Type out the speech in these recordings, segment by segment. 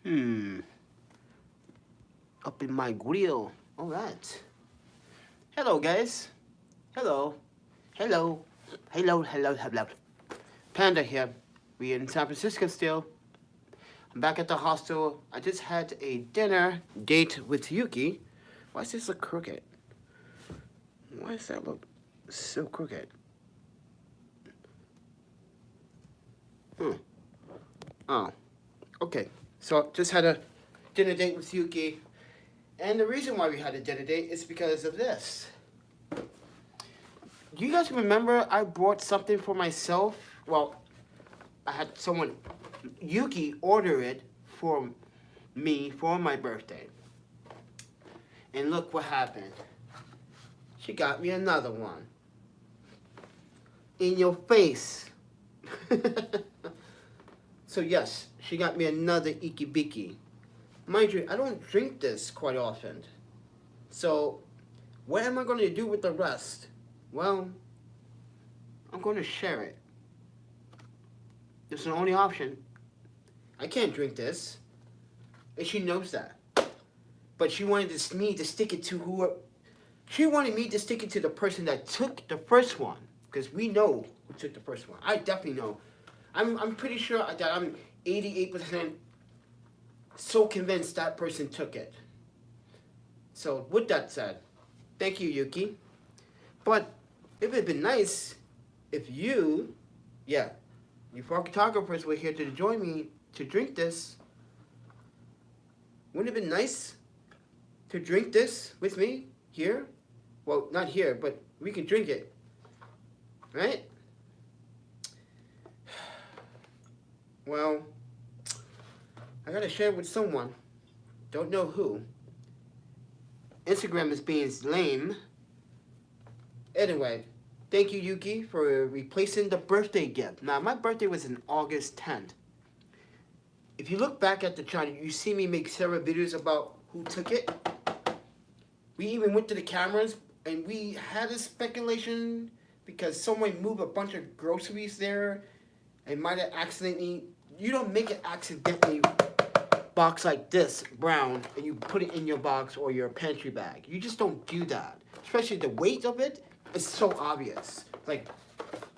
Up in my grill. All right. Hello, guys. Hello. Hello. Hello, hello, hello. Panda here. We in San Francisco still. I'm back at the hostel. I just had a dinner date with Yuuki. Why does this look crooked? Why does that look so crooked? Oh, okay. So just had a dinner date with Yuuki. And the reason why we had a dinner date is because of this. Do you guys remember I bought something for myself? Well, I had someone, Yuuki, order it for me for my birthday. And look what happened. She got me another one. In your face. So yes, she got me another Ikebiki. Mind you, I don't drink this quite often. So, what am I going to do with the rest? Well, I'm going to share it. It's the only option. I can't drink this. And she knows that. But she wanted me to stick it to who. She wanted me to stick it to the person that took the first one. Because we know who took the first one. I definitely know. I'm pretty sure that I'm 88% so convinced that person took it. So, with that said, thank you, Yuuki. But it would have been nice if you photographers were here to join me to drink this. Wouldn't it have been nice to drink this with me here? Well, not here, but we can drink it. Right? Well, I gotta share it with someone. Don't know who. Instagram is being lame. Anyway, thank you, Yuuki, for replacing the birthday gift. Now, my birthday was in August 10th. If you look back at the channel, you see me make several videos about who took it. We even went to the cameras, and we had a speculation because someone moved a bunch of groceries there and might have accidentally. You don't make an accidentally box like this, brown, and you put it in your box or your pantry bag. You just don't do that. Especially the weight of it is so obvious. Like,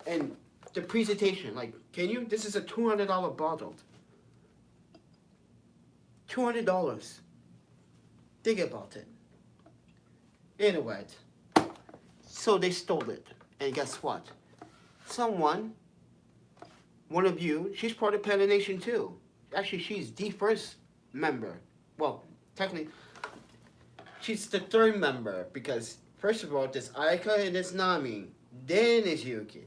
and the presentation, like, can you? This is a $200 bottle. $200. Think about it. Anyway, so they stole it. And guess what? Someone, one of you, she's part of Panda Nation too. Actually, she's the first member. Well, technically, she's the third member because, first of all, there's EYECUP and there's Nami. Then it's Yuuki.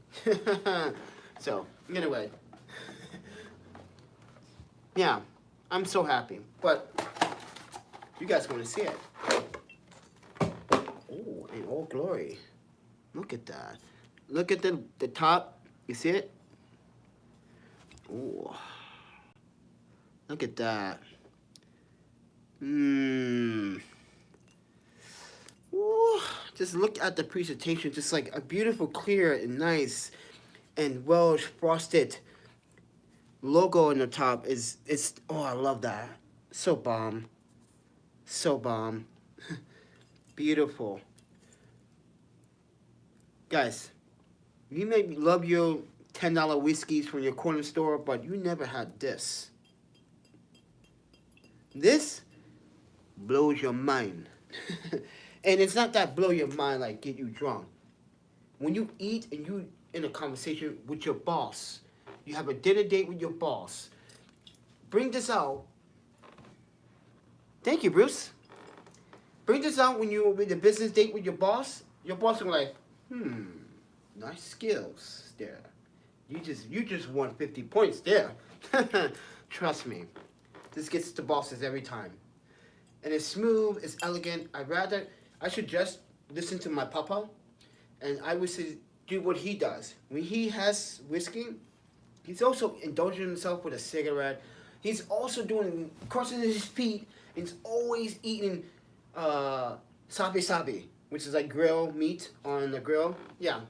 So, anyway. Yeah, I'm so happy. But, you guys want to see it. Oh, in all glory. Look at that. Look at the top. You see it? Oh. Look at that. Ooh. Just look at the presentation. Just like a beautiful, clear, and nice, and well frosted logo on the top. Oh, I love that. So bomb. So bomb. Beautiful. Guys, you may love your $10 whiskeys from your corner store, but you never had this. This blows your mind. And it's not that blow your mind like get you drunk. When you eat and you in a conversation with your boss, you have a dinner date with your boss, bring this out. Thank you, Bruce. Bring this out when you're with a business date with your boss. Your boss will be like, nice skills there. You just won 50 points there. Trust me. This gets the bosses every time. And it's smooth, it's elegant. I should just listen to my papa, and I would say do what he does. When he has whiskey, he's also indulging himself with a cigarette. He's also crossing his feet, and he's always eating sabi, which is like grilled meat on the grill. Yeah,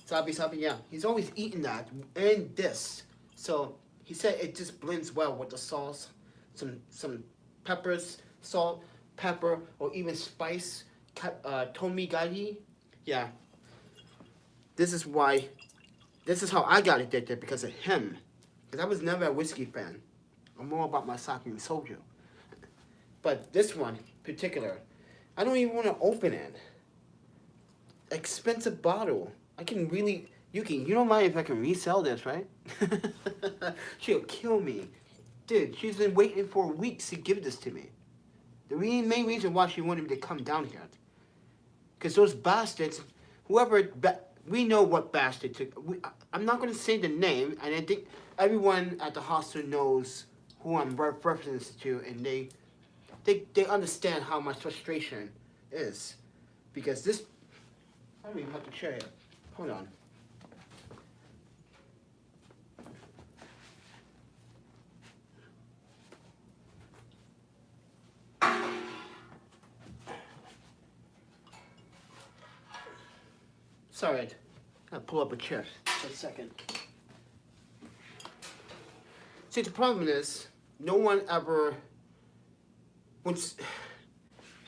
sabi, yeah. He's always eating that and this. So he said it just blends well with the sauce. some peppers, salt, pepper, or even spice, tomigari. Yeah, this is how I got addicted, because of him. Because I was never a whiskey fan. I'm more about my sake and soju. But this one, in particular, I don't even want to open it. Expensive bottle. I can really... Yuuki, you don't mind if I can resell this, right? She'll kill me. Dude, she's been waiting for weeks to give this to me. The main reason why she wanted me to come down here. Because those bastards, we know what bastard took... I'm not going to say the name, and I think everyone at the hostel knows who I'm referencing to, and they understand how much frustration is. Because this... I don't even have to share it. Hold on. Sorry, I'll pull up a chair for a second. See, the problem is, no one ever... This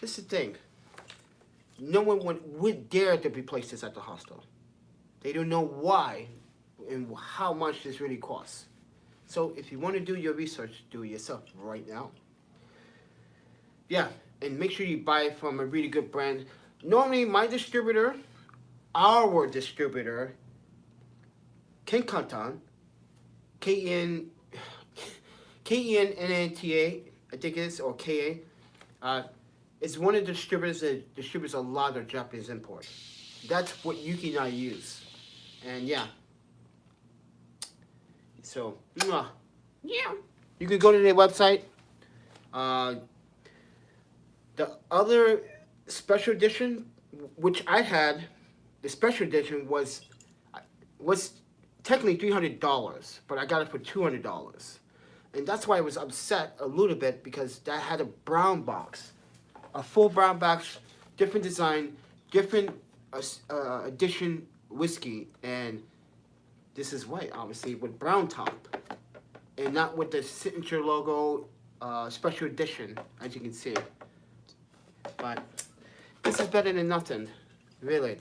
is the thing. No one would dare to replace this at the hostel. They don't know why and how much this really costs. So if you want to do your research, do it yourself right now. Yeah, and make sure you buy it from a really good brand. Normally, our distributor, Kenkantan, K-E-N-N-A-T-A, I think it is, or K-A, is one of the distributors that distributes a lot of Japanese imports. That's what Yuuki and I use. And yeah. So, yeah. You can go to their website. The other special edition, which I had, the special edition was technically $300, but I got it for $200. And that's why I was upset a little bit, because that had a brown box. A full brown box, different design, different edition whiskey, and this is white, obviously, with brown top, and not with the signature logo, special edition, as you can see. But this is better than nothing, really.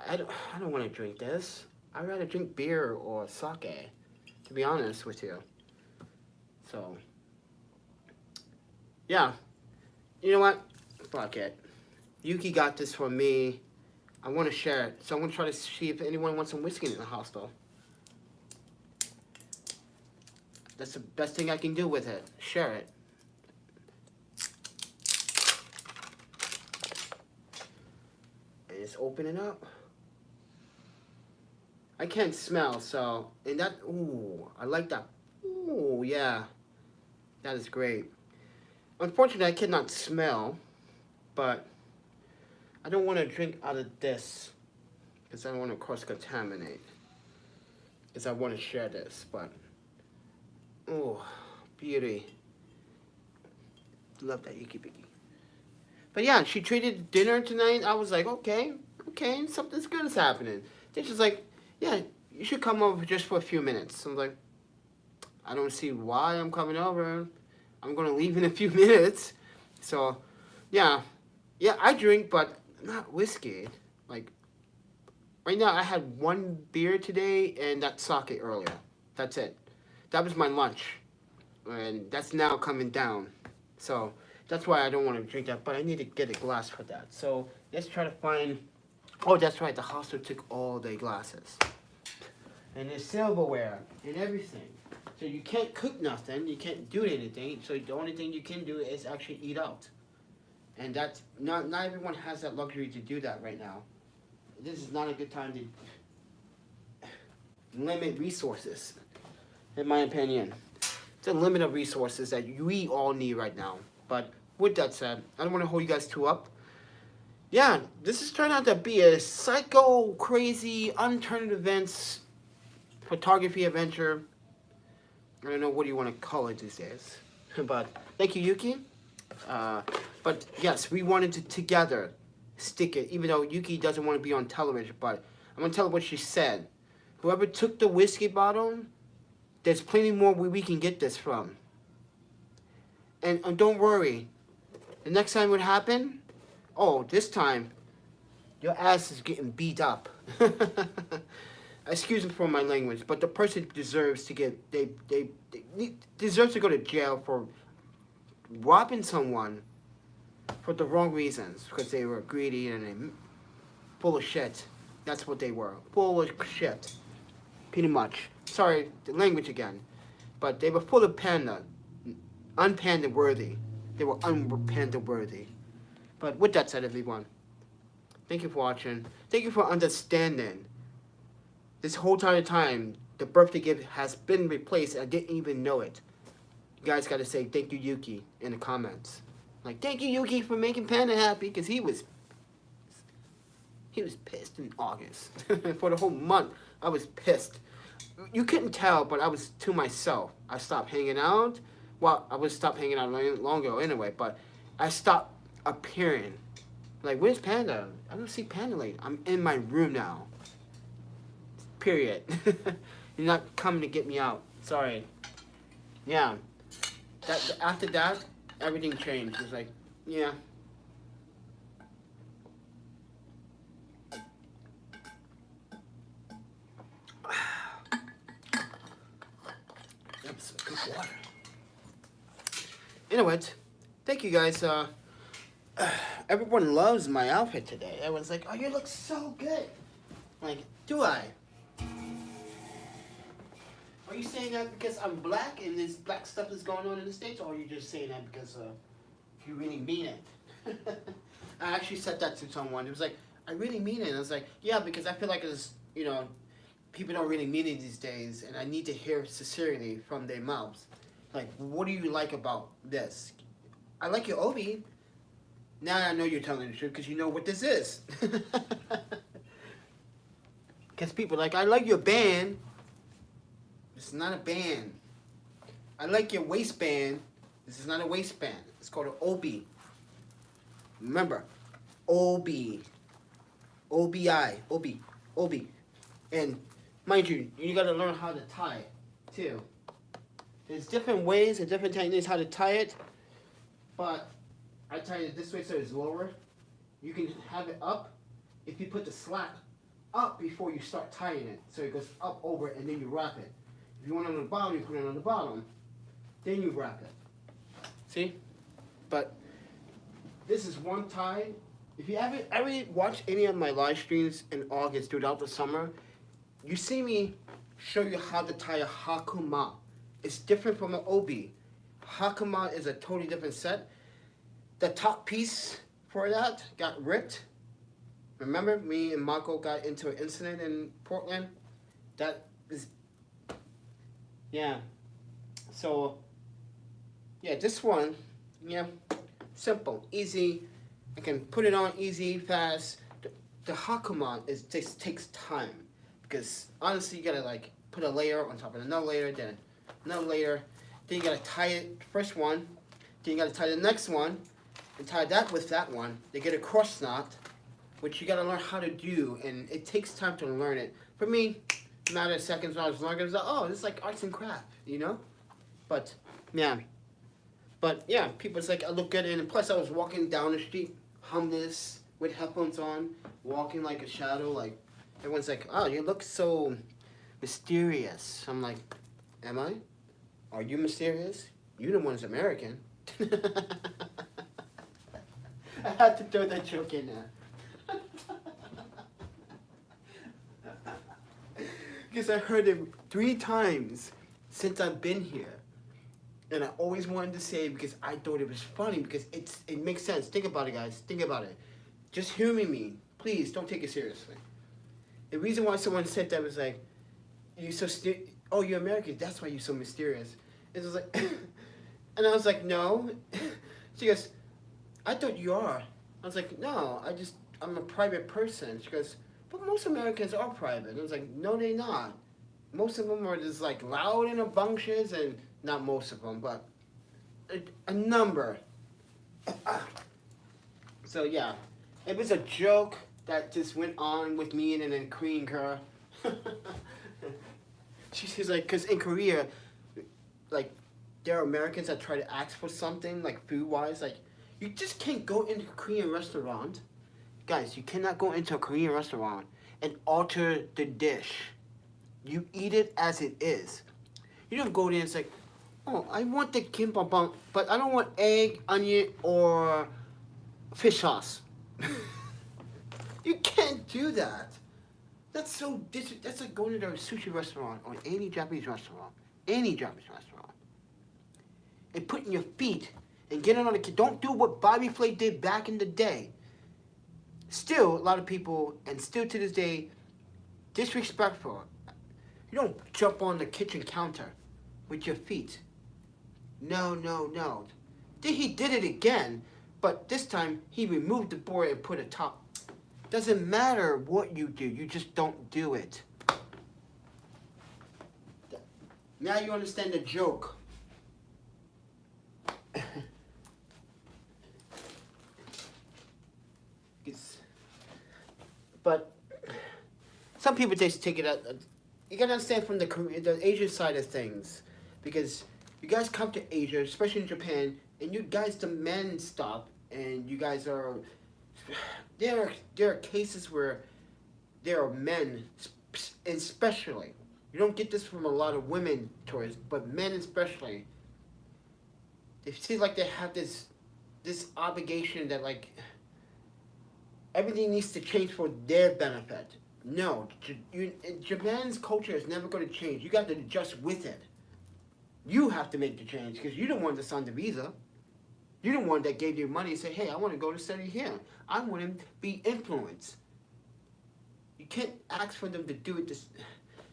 I don't want to drink this. I'd rather drink beer or sake, to be honest with you. So, yeah. You know what? Fuck it. Yuuki got this for me. I want to share it. So I'm going to try to see if anyone wants some whiskey in the hostel. That's the best thing I can do with it. Share it. And just open it up. I can't smell, so... And that... Ooh, I like that. Ooh, yeah. That is great. Unfortunately, I cannot smell, but I don't want to drink out of this because I don't want to cross-contaminate, because I want to share this, but oh, beauty. Love that Yuuki Biggie. But yeah, she treated dinner tonight. I was like, okay, something's good is happening. Then she's like, yeah, you should come over just for a few minutes. I'm like, I don't see why I'm coming over. I'm going to leave in a few minutes. So, yeah, I drink, but not whiskey. Like, right now, I had one beer today, and that sake earlier. That's it. That was my lunch, and that's now coming down. So, that's why I don't want to drink that, but I need to get a glass for that. So, let's try to find... Oh, that's right, the hostel took all their glasses. And there's silverware and everything. So you can't cook nothing, you can't do anything, so the only thing you can do is actually eat out. And that's, not everyone has that luxury to do that right now. This is not a good time to limit resources, in my opinion. It's a limit of resources that we all need right now. But with that said, I don't want to hold you guys too up. Yeah, this has turned out to be a psycho, crazy, unintended events photography adventure. I don't know what you want to call it these days. But thank you, Yuuki. But yes, we wanted to together stick it, even though Yuuki doesn't want to be on television. But I'm going to tell her what she said. Whoever took the whiskey bottle, there's plenty more where we can get this from. And don't worry. The next time what happened? Oh, this time, your ass is getting beat up. Excuse me for my language, but the person deserves to get, they deserves to go to jail for robbing someone for the wrong reasons, because they were greedy and they, full of shit. That's what they were, full of shit, pretty much. Sorry, the language again, but they were full of panda, unpanda worthy. They were unpanda worthy. But with that said, everyone, thank you for watching. Thank you for understanding. This whole entire time, the birthday gift has been replaced, and I didn't even know it. You guys gotta say thank you, Yuuki, in the comments. Like, thank you, Yuuki, for making Panda happy, because he was pissed in August. For the whole month, I was pissed. You couldn't tell, but I was to myself. I stopped hanging out. Well, I would stop hanging out long ago anyway, but I stopped appearing. Like, where's Panda? I don't see Panda lately. I'm in my room now. Period. You're not coming to get me out. Sorry. Yeah. After that, everything changed. It's like, yeah. That's good water. Anyway, thank you guys. Everyone loves my outfit today. Everyone's like, oh, you look so good. Like, do I? Are you saying that because I'm black and this black stuff is going on in the States, or are you just saying that because you really mean it? I actually said that to someone. It was like, I really mean it. And I was like, yeah, because I feel like it's, you know, people don't really mean it these days, and I need to hear sincerity from their mouths. Like, what do you like about this? I like your obi. Now I know you're telling the truth because you know what this is. Because people are like, I like your band. This is not a band. I like your waistband. This is not a waistband. It's called an obi. Remember, obi. O-B-I. Obi. Obi. And mind you, you gotta learn how to tie it too. There's different ways and different techniques how to tie it, but I tie it this way so it's lower. You can have it up if you put the slack up before you start tying it. So it goes up over and then you wrap it. If you want it on the bottom, you put it on the bottom. Then you wrap it. See? But this is one tie. If you ever watch any of my live streams in August throughout the summer, you see me show you how to tie a hakuma. It's different from an obi. Hakuma is a totally different set. The top piece for that got ripped. Remember, me and Marco got into an incident in Portland? That is, yeah. So, yeah, this one, yeah, simple, easy. I can put it on easy, fast. The hakuma just takes time. Because, honestly, you gotta, like, put a layer on top of another layer, then another layer. Then you gotta tie it, first one. Then you gotta tie the next one. And tie that with that one. They get a cross knot, which you gotta learn how to do, and it takes time to learn it. For me, a matter of seconds, not as long as oh, it's like arts and craft, you know. But yeah, people's like I look good, and plus I was walking down the street, homeless with headphones on, walking like a shadow. Like everyone's like, oh, you look so mysterious. I'm like, am I? Are you mysterious? You the one's American. I had to throw that joke in there. Because I heard it 3 times since I've been here. And I always wanted to say it because I thought it was funny because it makes sense. Think about it, guys. Think about it. Just humor me. Please, don't take it seriously. The reason why someone said that was like, you're so oh, you're American. That's why you're so mysterious. It was like, and I was like, no. She goes, I thought you are. I was like, no, I'm a private person. She goes, but most Americans are private. And I was like, no, they're not. Most of them are just like loud and obnoxious, and not most of them, but a number. So yeah, it was a joke that just went on with me and then Korean girl. She's like, because in Korea, like, there are Americans that try to ask for something, like food-wise, like, you just can't go into a Korean restaurant. Guys, you cannot go into a Korean restaurant and alter the dish. You eat it as it is. You don't go there and say, oh, I want the kimbap, but I don't want egg, onion, or fish sauce. You can't do that. That's so that's like going to a sushi restaurant or any Japanese restaurant, and putting your feet and getting on the don't do what Bobby Flay did back in the day. Still, a lot of people, and still to this day, disrespectful. You don't jump on the kitchen counter with your feet. No. Then he did it again, but this time he removed the board and put a top. Doesn't matter what you do, you just don't do it. Now you understand the joke. But some people just take it out. You gotta understand from the Asian side of things, because you guys come to Asia, especially in Japan, and you guys demand stuff, and you guys are. There are cases where there are men, especially. You don't get this from a lot of women tourists, but men especially. They feel like they have this obligation that like everything needs to change for their benefit. No, Japan's culture is never going to change. You got to adjust with it. You have to make the change because you're the one that signed the visa. You're the one that gave you money and said, hey, I want to go to study here. I want to be influenced. You can't ask for them to do it.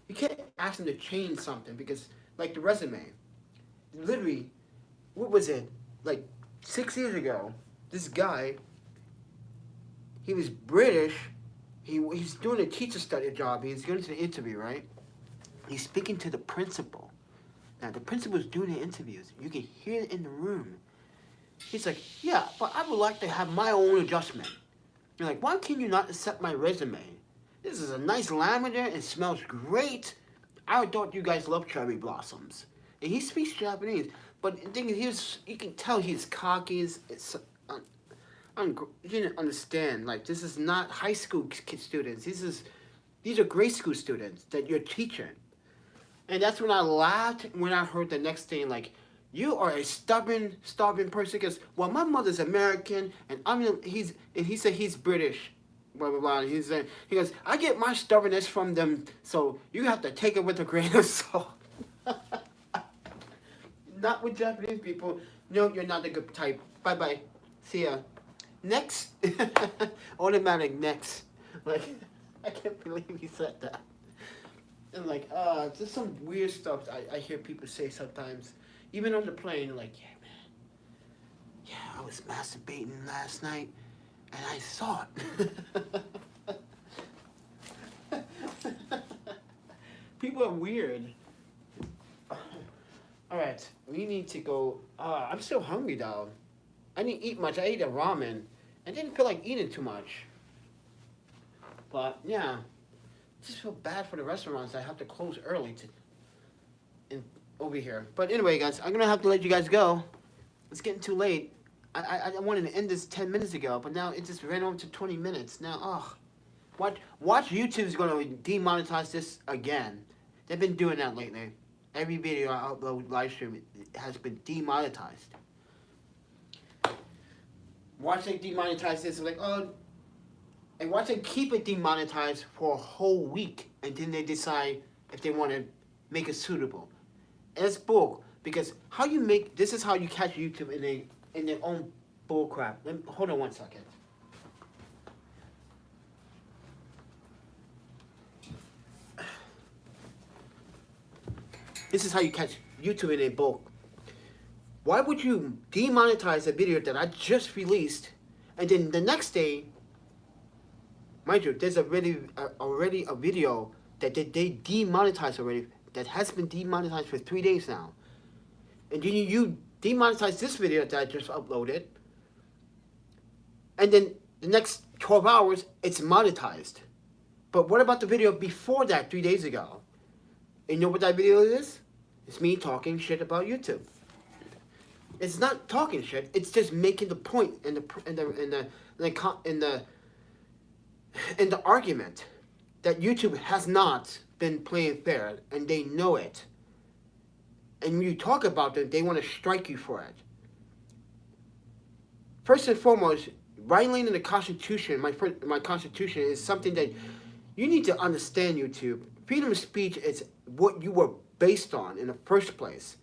You can't ask them to change something because, like the resume, literally, what was it? Like 6 years ago, this guy, he was British. He's doing a teacher study job. He's going to the interview, right? He's speaking to the principal. Now, the principal's doing the interviews. You can hear it in the room. He's like, yeah, but I would like to have my own adjustment. You're like, why can you not accept my resume? This is a nice lavender. It smells great. I thought you guys love cherry blossoms. And he speaks Japanese. But the thing is, you can tell he's cocky. You didn't understand. Like, this is not high school students. These are grade school students that you're teaching. And that's when I laughed when I heard the next thing, like, you are a stubborn person. Because, well, my mother's American, and he said he's British, blah, blah, blah. And he goes, I get my stubbornness from them, so you have to take it with a grain of salt. Not with Japanese people. No, you're not a good type. Bye-bye. See ya. Next. Automatic next. Like, I can't believe he said that. And like, just some weird stuff I hear people say sometimes. Even on the plane, like, yeah, man. Yeah, I was masturbating last night, and I saw it. People are weird. Alright, we need to go. I'm still hungry, though. I didn't eat much. I ate a ramen. I didn't feel like eating too much. But, yeah. I just feel bad for the restaurants that have to close early over here. But anyway, guys, I'm going to have to let you guys go. It's getting too late. I wanted to end this 10 minutes ago, but now it just ran over to 20 minutes. Now, watch YouTube's going to demonetize this again. They've been doing that lately. Every video I upload live stream has been demonetized. Watch them demonetize this, like, oh, and watch them keep it demonetized for a whole week, and then they decide if they want to make it suitable. And it's bull, because this is how you catch YouTube in their own bull crap. Hold on one second. This is how you catch YouTube in a bulk. Why would you demonetize a video that I just released, and then the next day, mind you, there's already a video that they demonetized already, that has been demonetized for 3 days now. And then you demonetize this video that I just uploaded, and then the next 12 hours, it's monetized. But what about the video before that, 3 days ago? And you know what that video is? It's me talking shit about YouTube. It's not talking shit. It's just making the point in the argument that YouTube has not been playing fair, and they know it. And when you talk about them, they want to strike you for it. First and foremost, violating the Constitution, my Constitution, is something that you need to understand, YouTube. Freedom of speech is what you were based on in the first place.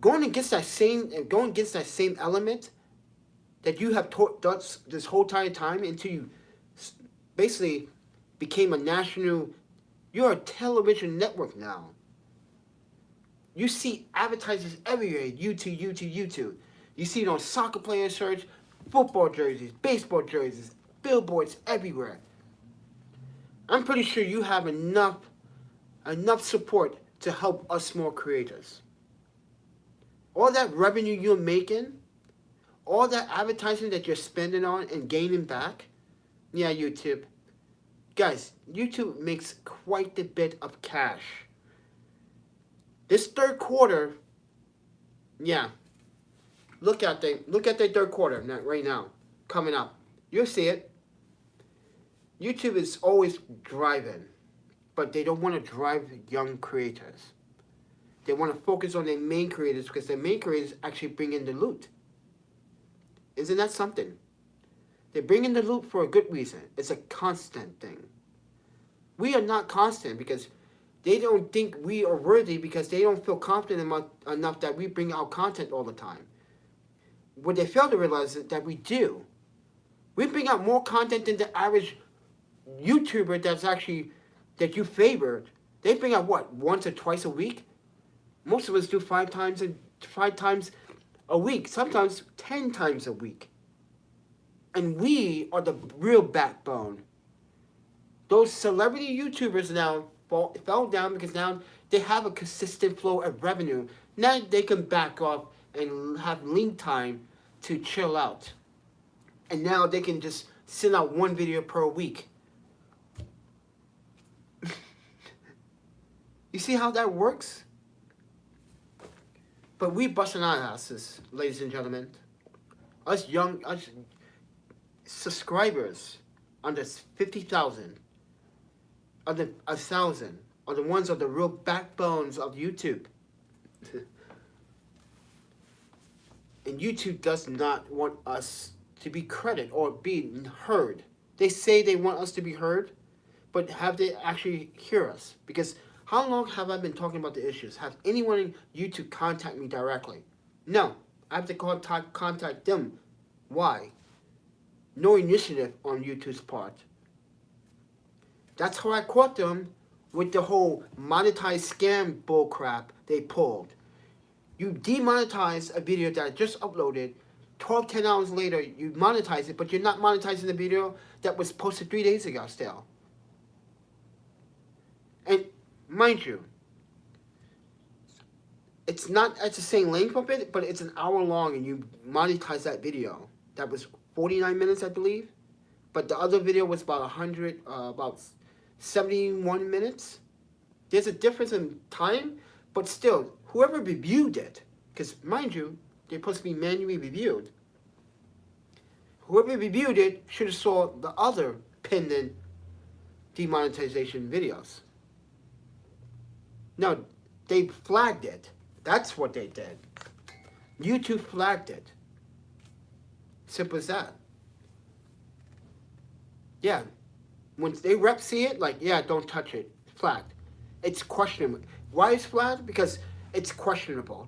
Going against that same element that you have taught this whole entire time until you basically became a national. You're a television network now. You see advertisers everywhere. YouTube. You see it on soccer player shirts, football jerseys, baseball jerseys, billboards everywhere. I'm pretty sure you have enough support to help us small creators. All that revenue you're making, all that advertising that you're spending on and gaining back, yeah, YouTube. Guys, YouTube makes quite a bit of cash. This third quarter, yeah. Look at the third quarter right now, coming up. You'll see it. YouTube is always driving, but they don't want to drive young creators. They want to focus on their main creators because their main creators actually bring in the loot. Isn't that something? They bring in the loot for a good reason. It's a constant thing. We are not constant because they don't think we are worthy because they don't feel confident enough that we bring out content all the time. What they fail to realize is that we do. We bring out more content than the average YouTuber that you favored. They bring out what, once or twice a week? Most of us do 5 times a week, sometimes 10 times a week. And we are the real backbone. Those celebrity YouTubers now fell down because now they have a consistent flow of revenue. Now they can back off and have lean time to chill out. And now they can just send out 1 video per week. You see how that works? But we busting our asses, ladies and gentlemen. Us subscribers under 50,000, under 1,000, are the ones of the real backbones of YouTube. And YouTube does not want us to be credited or be heard. They say they want us to be heard, but have they actually hear us? Because how long have I been talking about the issues? Have anyone in YouTube contact me directly? No. I have to contact them. Why? No initiative on YouTube's part. That's how I caught them with the whole monetized scam bullcrap they pulled. You demonetize a video that I just uploaded. 10 hours later, you monetize it, but you're not monetizing the video that was posted 3 days ago still. And mind you, it's not at the same length of it, but it's an hour long, and you monetize that video. That was 49 minutes, I believe. But the other video was about 71 minutes. There's a difference in time, but still, whoever reviewed it, because mind you, they're supposed to be manually reviewed. Whoever reviewed it should have saw the other pending demonetization videos. No, they flagged it. That's what they did. YouTube flagged it. Simple as that. Yeah. When they reps see it, like, yeah, don't touch it. Flagged. It's questionable. Why is flagged? Because it's questionable.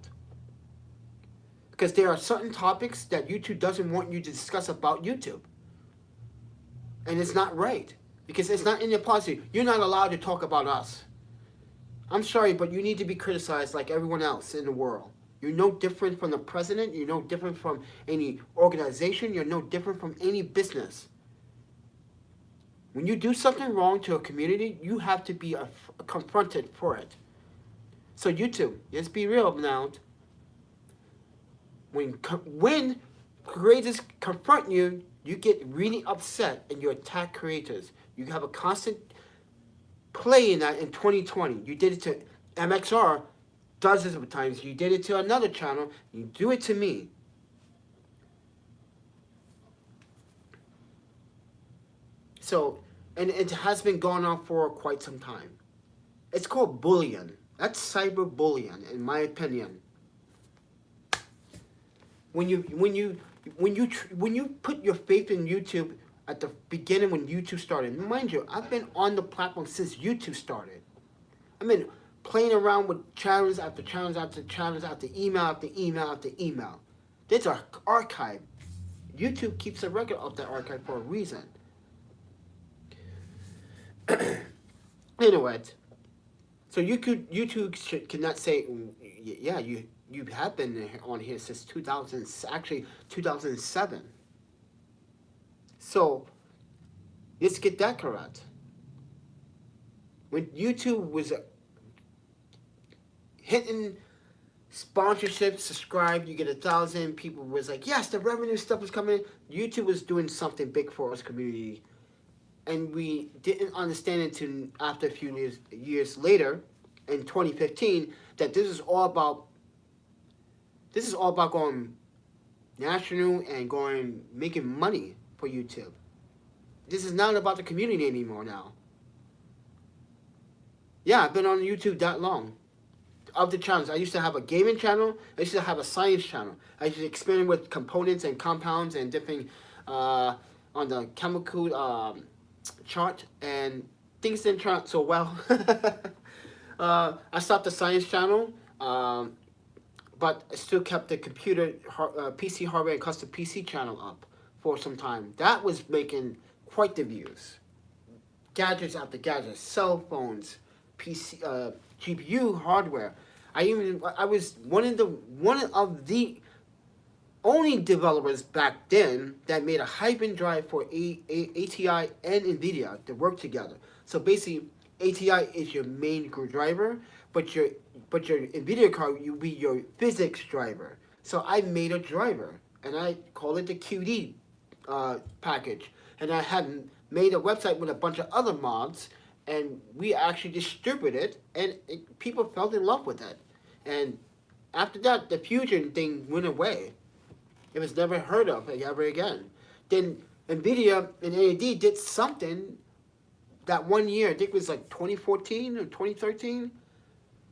Because there are certain topics that YouTube doesn't want you to discuss about YouTube. And it's not right. Because it's not in your policy. You're not allowed to talk about us. I'm sorry, but you need to be criticized like everyone else in the world. You're no different from the president. You're no different from any organization. You're no different from any business. When you do something wrong to a community, you have to be confronted for it. So YouTube, let's be real now. When creators confront you, you get really upset and you attack creators. You have a constant play in that in 2020. You did it to MXR dozens of times. You did it to another channel. You do it to me. So, and it has been going on for quite some time. It's called bullying. That's cyberbullying, in my opinion. When you put your faith in YouTube at the beginning when YouTube started, mind you, I've been on the platform since YouTube started. I've been playing around with channels after channels after channels after email after email after email. There's an archive. YouTube keeps a record of that archive for a reason. Anyway, so YouTube cannot say, yeah, you have been on here since 2007. So let's get that correct. When YouTube was hitting sponsorships, subscribe, you get 1,000 people. Was like, yes, the revenue stuff is coming in. YouTube was doing something big for us community, and we didn't understand until after a few years later, in 2015, that this is all about going national and making money for YouTube. This is not about the community anymore now. Yeah, I've been on YouTube that long. Of the channels, I used to have a gaming channel. I used to have a science channel. I used to experiment with components and compounds and different on the chemical chart, and things didn't turn out so well. I stopped the science channel, but I still kept the computer PC hardware and custom PC channel up for some time. That was making quite the views. Gadgets after gadgets, cell phones, PC, GPU hardware. I was one of the only developers back then that made a hybrid drive for ATI and NVIDIA to work together. So basically, ATI is your main driver, but your NVIDIA card will be your physics driver. So I made a driver, and I call it the QD package. And I had made a website with a bunch of other mods, and we actually distributed it, and people fell in love with it. And after that, the fusion thing went away. It was never heard of ever again. Then NVIDIA and AMD did something that one year, I think it was like 2014 or 2013,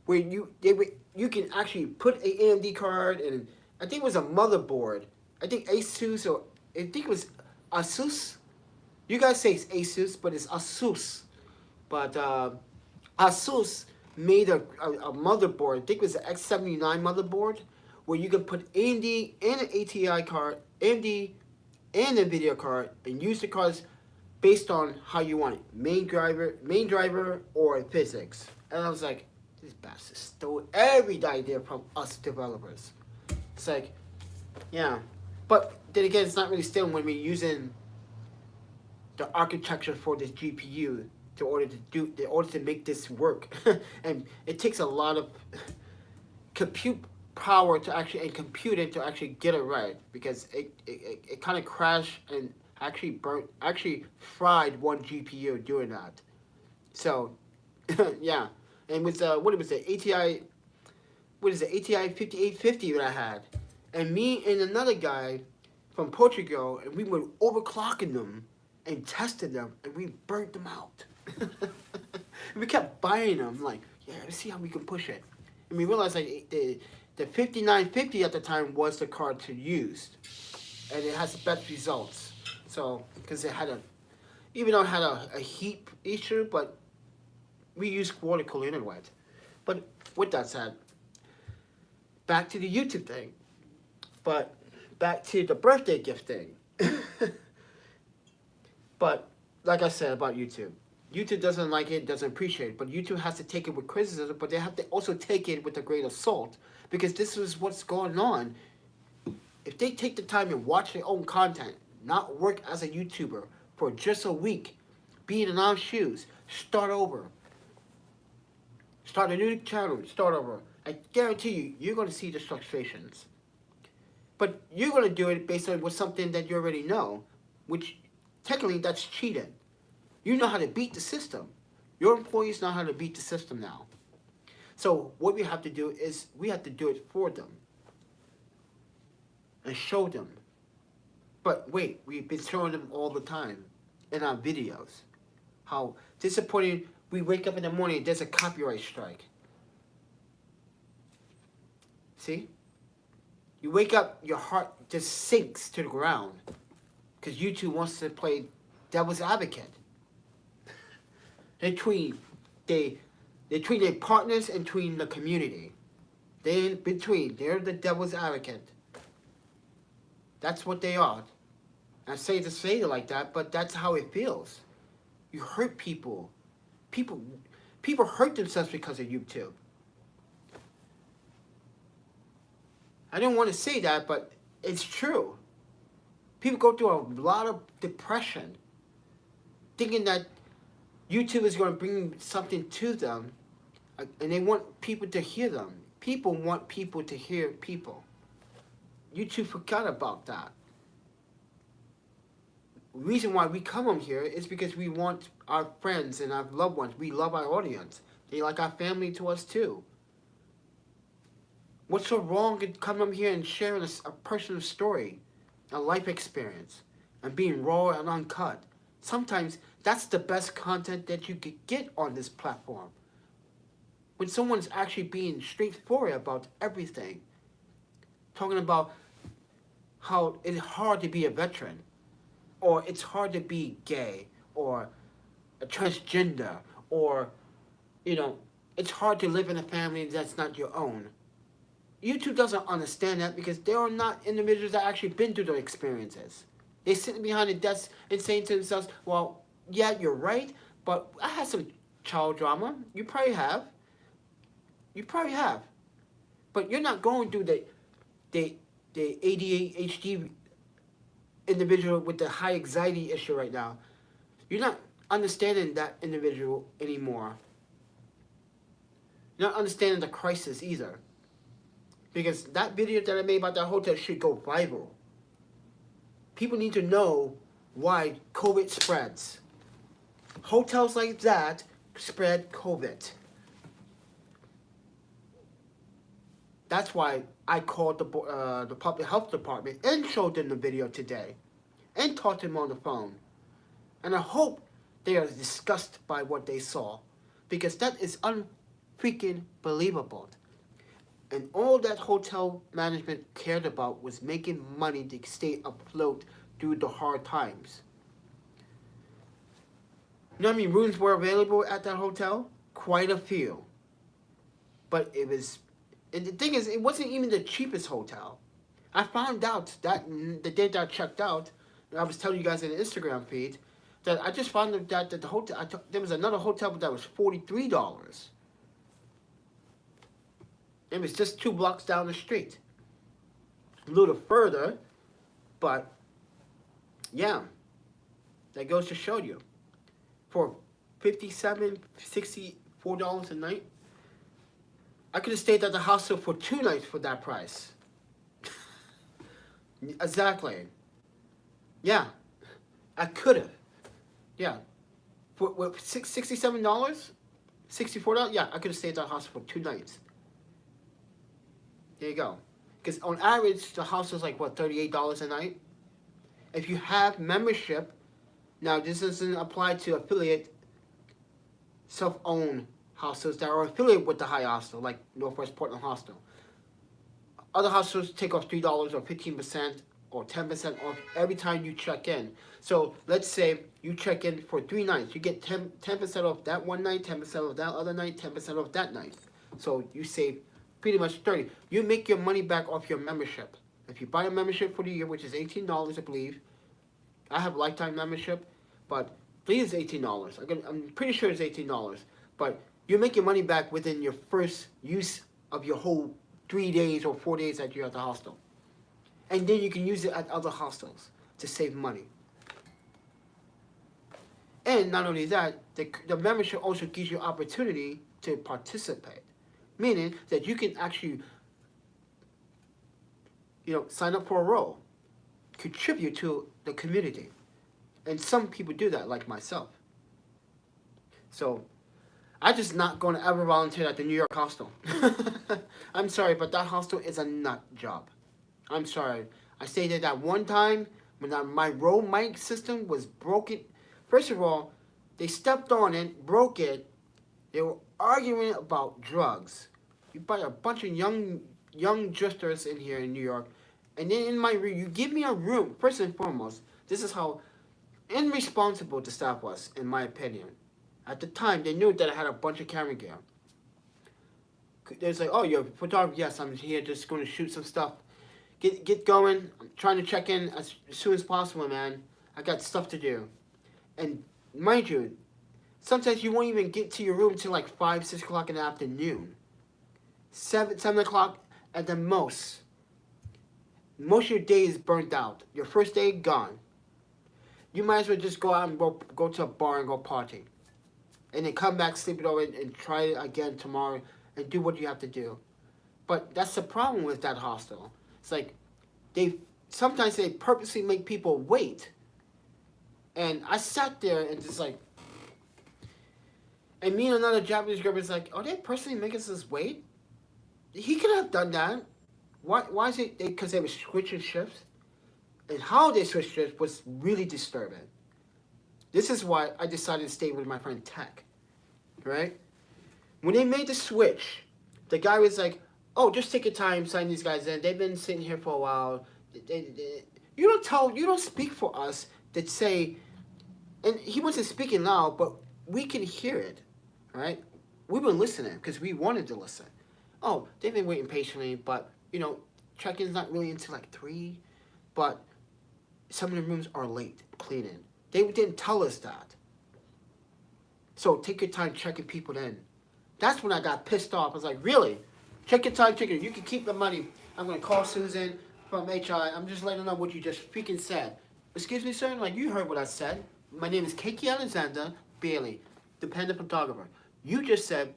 where you can actually put an AMD card, and I think it was a motherboard. I think Asus, or I think it was Asus. You guys say it's Asus, but it's Asus. But Asus made a motherboard, I think it was an X79 motherboard, where you can put AMD and an ATI card, AMD and an NVIDIA card, and use the cards based on how you want it. Main driver, or physics. And I was like, this bastard stole every idea from us developers. It's like, yeah. But then again, it's not really stealing when we're using the architecture for this GPU in order to make this work. And it takes a lot of compute power to actually, and computing to actually get it right, because it kind of crashed and actually fried one GPU doing that. So yeah, and with what was it, ATI 5850 that I had, and me and another guy from Portugal, and we were overclocking them and tested them, and we burnt them out. And we kept buying them, like, yeah, let's see how we can push it. And we realized like the 5950 at the time was the card to use, and it has the best results. So, because it had even though it had a heat issue, but we used water cooling anyway. But with that said, back to the YouTube thing. But back to the birthday gift thing. But like I said about YouTube, YouTube doesn't like it, doesn't appreciate it, but YouTube has to take it with criticism, but they have to also take it with a grain of salt, because this is what's going on. If they take the time and watch their own content, not work as a YouTuber for just a week, be in our shoes, start over. Start a new channel, start over. I guarantee you, you're going to see the frustrations. But you're going to do it based on something that you already know, which technically that's cheating. You know how to beat the system. Your employees know how to beat the system now. So what we have to do is we have to do it for them and show them. But wait, we've been showing them all the time in our videos. How disappointing, we wake up in the morning, there's a copyright strike. See? You wake up, your heart just sinks to the ground because YouTube wants to play devil's advocate. They between their partners and between the community. They're the devil's advocate. That's what they are. I say it like that, but that's how it feels. You hurt people. People hurt themselves because of YouTube. I didn't want to say that, but it's true. People go through a lot of depression, thinking that YouTube is going to bring something to them, and they want people to hear them. People want people to hear people. YouTube forgot about that. The reason why we come on here is because we want our friends and our loved ones. We love our audience. They like our family to us too. What's so wrong in coming up here and sharing a personal story, a life experience, and being raw and uncut? Sometimes that's the best content that you could get on this platform. When someone's actually being straightforward about everything, talking about how it's hard to be a veteran, or it's hard to be gay, or a transgender, or, it's hard to live in a family that's not your own. YouTube doesn't understand that because they are not individuals that actually been through those experiences. They're sitting behind a desk and saying to themselves, well, yeah, you're right, but I had some child drama. You probably have. But you're not going through the ADHD individual with the high anxiety issue right now. You're not understanding that individual anymore. You're not understanding the crisis either. Because that video that I made about that hotel should go viral. People need to know why COVID spreads. Hotels like that spread COVID. That's why I called the public health department and showed them the video today and talked to them on the phone. And I hope they are disgusted by what they saw, because that is unfreaking believable. And all that hotel management cared about was making money to stay afloat through the hard times. You know how many rooms were available at that hotel? Quite a few. But it was, and the thing is, it wasn't even the cheapest hotel. I found out that the day that I checked out, and I was telling you guys in the Instagram feed, that I just found out that the hotel, there was another hotel that was $43. It was just 2 blocks down the street. A little further, but yeah, that goes to show you. For $57, $64 a night, I could have stayed at the hostel for 2 nights for that price. Exactly. Yeah, I could have. Yeah, for $67, $64. Yeah, I could have stayed at the hostel for 2 nights. There you go. Because on average, the house is like, what, $38 a night? If you have membership, now this doesn't apply to affiliate, self-owned hostels that are affiliated with the high hostel, like Northwest Portland Hostel. Other hostels take off $3 or 15% or 10% off every time you check in. So let's say you check in for 3 nights. You get 10% off that one night, 10% off that other night, 10% off that night. So you save pretty much 30. You make your money back off your membership. If you buy a membership for the year, which is $18, I believe. I have lifetime membership, but I believe it's $18. I'm pretty sure it's $18. But you make your money back within your first use of your whole 3 days or 4 days that you're at the hostel. And then you can use it at other hostels to save money. And not only that, the membership also gives you opportunity to participate. Meaning that you can actually, sign up for a role, contribute to the community. And some people do that, like myself. So, I'm just not going to ever volunteer at the New York hostel. I'm sorry, but that hostel is a nut job. I'm sorry. I stayed there that one time when my roll mic system was broken. First of all, they stepped on it, broke it. They were arguing about drugs. You buy a bunch of young drifters in here in New York, and then in my room, you give me a room. First and foremost, this is how irresponsible the staff was, in my opinion. At the time, they knew that I had a bunch of camera gear. They was like, "Oh, you're a photographer? Yes, I'm here just going to shoot some stuff. Get going. I'm trying to check in as soon as possible, man. I got stuff to do." And mind you, sometimes you won't even get to your room till like 5, 6 o'clock in the afternoon. 7 o'clock at the most. Most of your day is burnt out. Your first day gone. You might as well just go out and go to a bar and go party. And then come back, sleep it over, and try it again tomorrow and do what you have to do. But that's the problem with that hostel. It's like sometimes they purposely make people wait. And I sat there and just like, and me and another Japanese girl was like, "Are they personally making us wait?" He could have done that. Why is it? Because they were switching shifts, and how they switched shifts was really disturbing. This is why I decided to stay with my friend Tech, right? When they made the switch, the guy was like, "Oh, just take your time, sign these guys in. They've been sitting here for a while." You don't speak for us that say, and he wasn't speaking loud, but we can hear it, right? We were listening because we wanted to listen. Oh, they've been waiting patiently, but check-in's not really until like 3, but some of the rooms are late cleaning. They didn't tell us that. So take your time checking people in. That's when I got pissed off. I was like, really? Check your time checking. You can keep the money. I'm going to call Susan from HI. I'm just letting her know what you just freaking said. Excuse me, sir? Like, you heard what I said. My name is Keiki Alexander Bailey, ThePandaPhotographer. You just said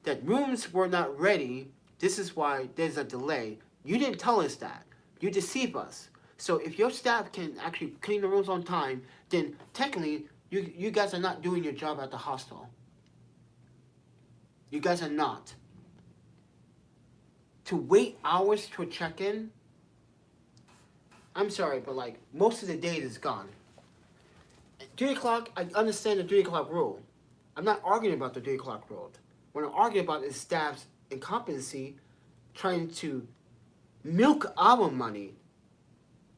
that rooms were not ready. This is why there's a delay. You didn't tell us that. You deceive us. So if your staff can actually clean the rooms on time, then technically you guys are not doing your job at the hostel. You guys are not. To wait hours to check in, I'm sorry, but like most of the day is gone. At 3 o'clock, I understand the 3 o'clock rule. I'm not arguing about the 3 o'clock rule. What I'm arguing about is staff's incompetency trying to milk our money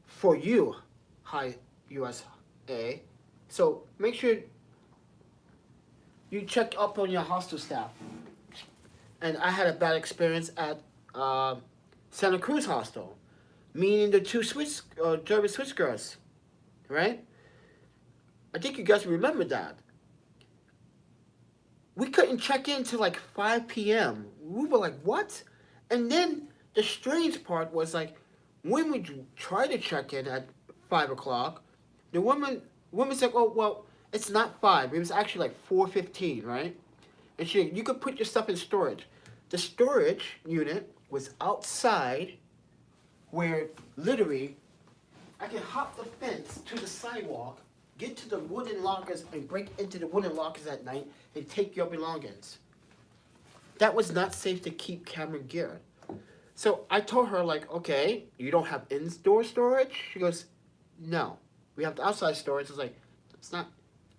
for you, high USA. So make sure you check up on your hostel staff. And I had a bad experience at Santa Cruz hostel, meaning the 2 German Swiss girls, right? I think you guys remember that. We couldn't check in till like 5 p.m. We were like, what? And then the strange part was like, when we tried to check in at 5 o'clock, the woman said, "Oh, well, it's not 5. It was actually like 4:15, right?" And you could put your stuff in storage. The storage unit was outside, where literally I can hop the fence to the sidewalk, get to the wooden lockers, and break into the wooden lockers at night and take your belongings. That was not safe to keep camera gear. So I told her, like, okay, you don't have indoor storage? She goes, no. We have the outside storage. I was like, it's not,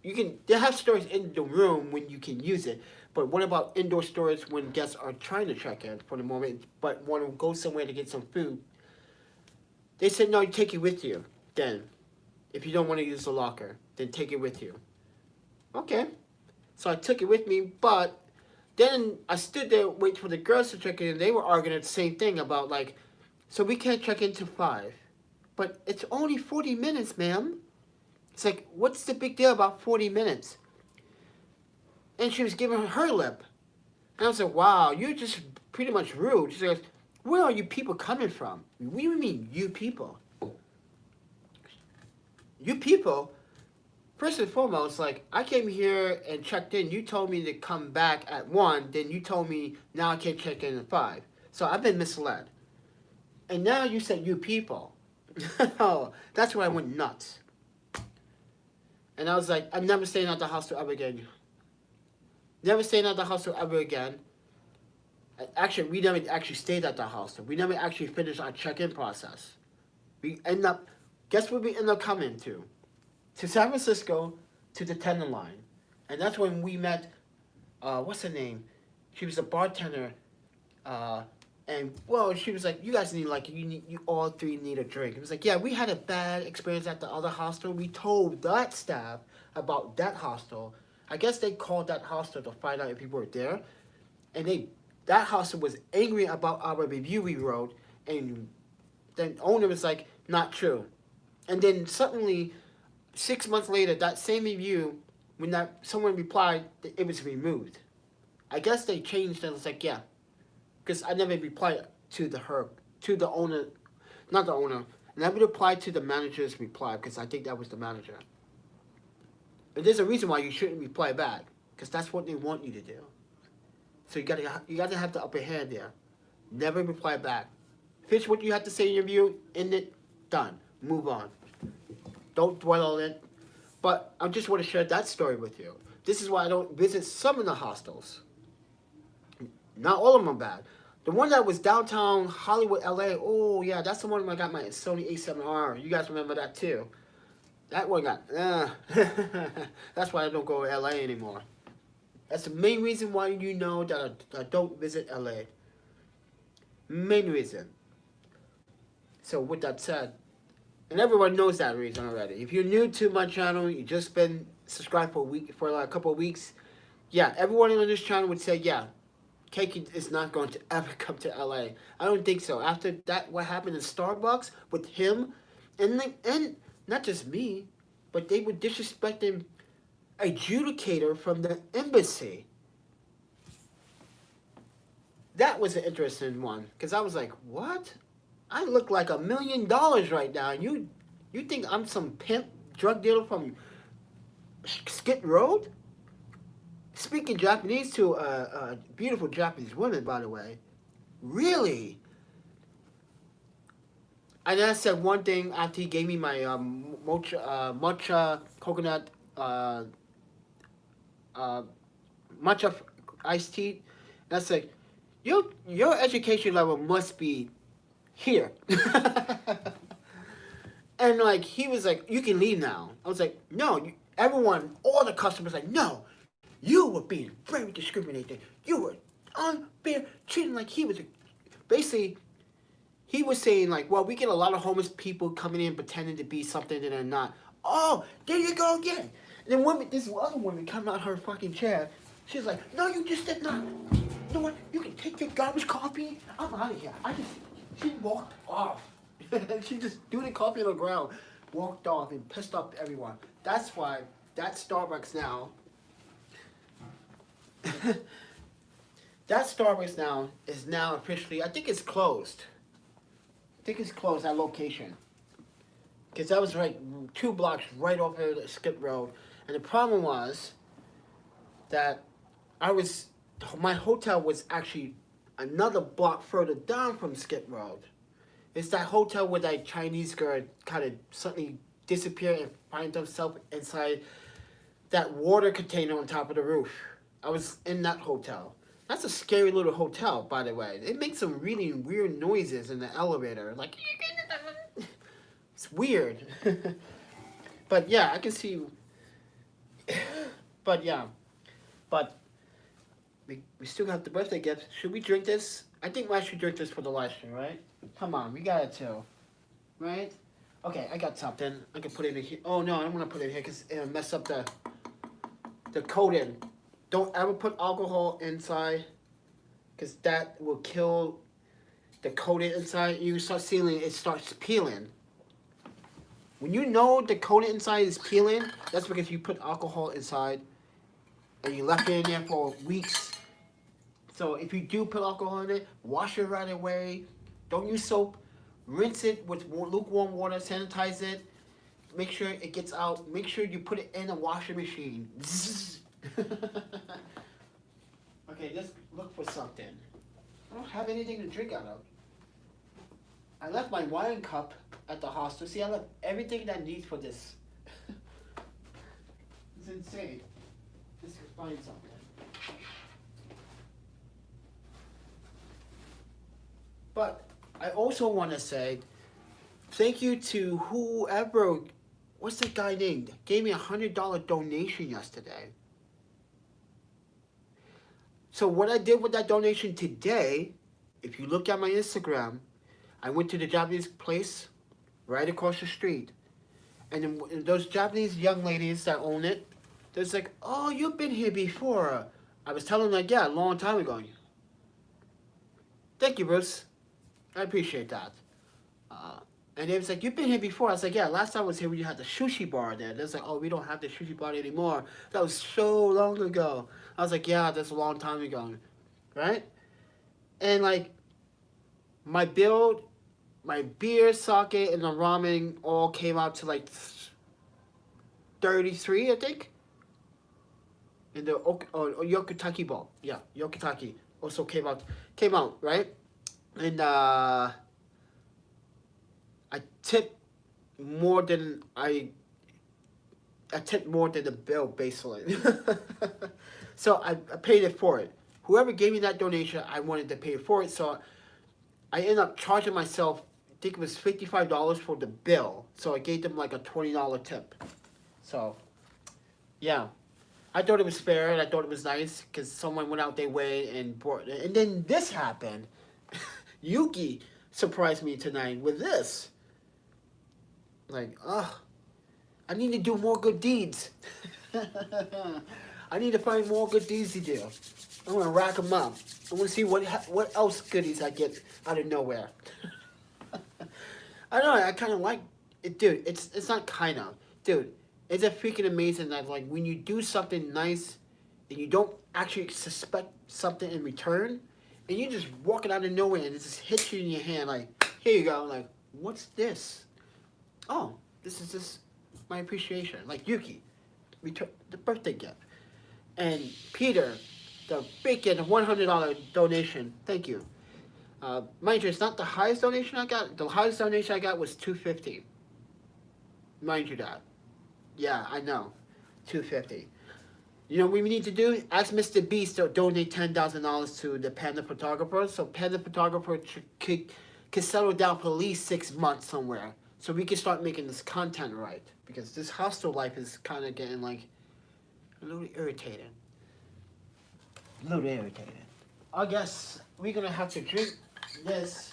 they have storage in the room when you can use it, but what about indoor storage when guests are trying to check in for the moment, but want to go somewhere to get some food? They said, no, you take it with you then. If you don't want to use the locker, then take it with you. Okay. So I took it with me, but then I stood there waiting for the girls to check in, and they were arguing the same thing about, like, so we can't check in till 5. But it's only 40 minutes, ma'am. It's like, what's the big deal about 40 minutes? And she was giving her lip. And I was like, wow, you're just pretty much rude. She goes, where are you people coming from? What do you mean, you people? You people? First and foremost, like, I came here and checked in. You told me to come back at 1. Then you told me now I can't check in at 5. So I've been misled. And now you said you people. Oh, that's where I went nuts. And I was like, I'm never staying at the hostel ever again. Never staying at the hostel ever again. Actually, we never actually stayed at the hostel. We never actually finished our check-in process. We end up, guess where we end up coming to? To San Francisco, to the Tenderloin. And that's when we met, what's her name? She was a bartender, and well, she was like, you guys need, like, you all three need a drink. It was like, yeah, we had a bad experience at the other hostel. We told that staff about that hostel. I guess they called that hostel to find out if people were there. And that hostel was angry about our review we wrote, and then owner was like, not true. And then suddenly, 6 months later, that same review, when someone replied, it was removed. I guess they changed and it's like, yeah. Because I never replied to the owner, not the owner. I never replied to the manager's reply because I think that was the manager. And there's a reason why you shouldn't reply back, because that's what they want you to do. So you gotta have the upper hand there. Never reply back. Finish what you have to say in your review, end it, done. Move on. Don't dwell on it. But I just want to share that story with you. This is why I don't visit some of the hostels. Not all of them are bad. The one that was downtown Hollywood, LA, oh yeah, that's the one where I got my Sony A7R. You guys remember that too. That one got, that's why I don't go to LA anymore. That's the main reason why you know that I don't visit LA. Main reason. So with that said, and everyone knows that reason already. If you're new to my channel, you just been subscribed for like a couple of weeks, yeah, everyone on this channel would say, yeah, Keiki is not going to ever come to LA. I don't think so. After that, what happened in Starbucks with him, and not just me, but they were disrespecting a adjudicator from the embassy. That was an interesting one, because I was like, what? I look like $1 million right now. You think I'm some pimp drug dealer from Skid Road? Speaking Japanese to a beautiful Japanese woman, by the way. Really? And then I said one thing after he gave me my matcha coconut matcha iced tea. And I said, your education level must be here. And like he was like, you can leave now. I was like, no. Everyone, all the customers, like, no. You were being very discriminated. You were unfair, treating like he was. Basically, he was saying like, well, we get a lot of homeless people coming in pretending to be something that they're not. Oh, there you go again. And then this other woman coming out her fucking chair. She's like, no, you just did not. You know what? You can take your garbage coffee. I'm out of here. She walked off. She just threw the coffee on the ground, walked off, and pissed off everyone. That's why that Starbucks now. That Starbucks now is now officially, I think it's closed. I think it's closed, that location. Because that was right 2 blocks right off of the Skip Road. And the problem was that my hotel was actually another block further down from Skip Road. It's that hotel where that Chinese girl kind of suddenly disappeared and find themselves inside that water container on top of the roof. I was in that hotel. That's a scary little hotel, by the way. It makes some really weird noises in the elevator. Like, it's weird. But yeah, I can see. But yeah. But we still have the birthday gift. Should we drink this? I think I should drink this for the live stream, right? Come on, we got it too. Right? Okay, I got something. I can put it in here. Oh no, I don't want to put it in here because it'll mess up the coating. Don't ever put alcohol inside, because that will kill the coating inside. You start sealing, it starts peeling. When you know the coating inside is peeling, that's because you put alcohol inside and you left it in there for weeks. So if you do put alcohol in it, wash it right away. Don't use soap. Rinse it with lukewarm water, sanitize it. Make sure it gets out. Make sure you put it in a washing machine. Okay, let's look for something. I don't have anything to drink out of. I left my wine cup at the hostel. See, I left everything that I need for this. It's insane. Let's find something. But I also want to say thank you to whoever, what's the guy named, gave me $100 donation yesterday. So what I did with that donation today, if you look at my Instagram, I went to the Japanese place right across the street. And then those Japanese young ladies that own it, they're like, oh, you've been here before. I was telling them, like, yeah, a long time ago. Thank you, Bruce. I appreciate that. And they was like, you've been here before. I was like, yeah, last time I was here when you had the sushi bar there. They was like, oh, we don't have the sushi bar anymore. That was so long ago. I was like, yeah, that's a long time ago. Right? And, like, my bill, my beer, sake, and the ramen all came out to, like, 33, I think. And the Yokotaki bowl. Yeah, Yokotaki also came out, right? And, I tipped more than the bill, basically. So I paid it for it. Whoever gave me that donation, I wanted to pay for it. So I ended up charging myself, I think it was $55 for the bill. So I gave them like a $20 tip. So, yeah. I thought it was fair and I thought it was nice because someone went out their way and brought it. And then this happened. Yuuki surprised me tonight with this. Like, I need to do more good deeds. I need to find more good deeds to do. I'm gonna rack them up. I want to see what else goodies I get out of nowhere. I don't know. I kind of like it, dude. It's not kind of, dude. It's a freaking amazing that, like, when you do something nice and you don't actually suspect something in return, and you just walk it out of nowhere and it just hits you in your hand, like, here you go. Like, what's this? Oh, this is just my appreciation. Like Yuuki, the birthday gift. And Peter, the freaking $100 donation. Thank you. Mind you, it's not the highest donation I got. The highest donation I got was $250. Mind you that. Yeah, I know. $250. You know what we need to do? Ask Mr. Beast to donate $10,000 to the Panda Photographer, so Panda Photographer could settle down for at least 6 months somewhere, so we can start making this content right. Because this hostel life is kind of getting, like, a little irritating. I guess we're gonna have to drink this.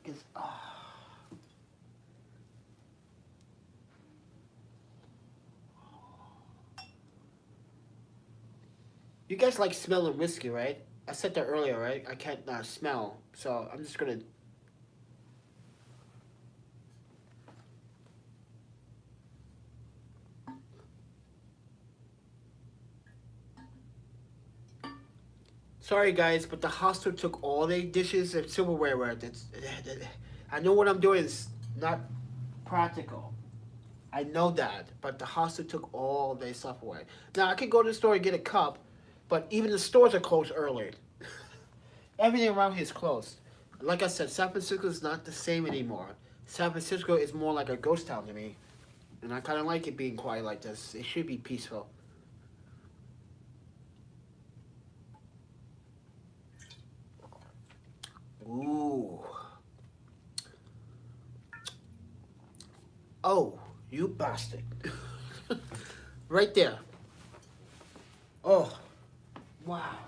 Because, you guys like smelling whiskey, right? I said that earlier, right? I can't smell, so I'm just gonna. Sorry guys, but the hostel took all their dishes and silverware. I know what I'm doing is not practical. I know that, but the hostel took all their stuff away. Now I could go to the store and get a cup, but even the stores are closed early. Everything around here is closed. Like I said, San Francisco is not the same anymore. San Francisco is more like a ghost town to me, and I kind of like it being quiet like this. It should be peaceful. Ooh. Oh, you bastard. Right there. Oh, wow.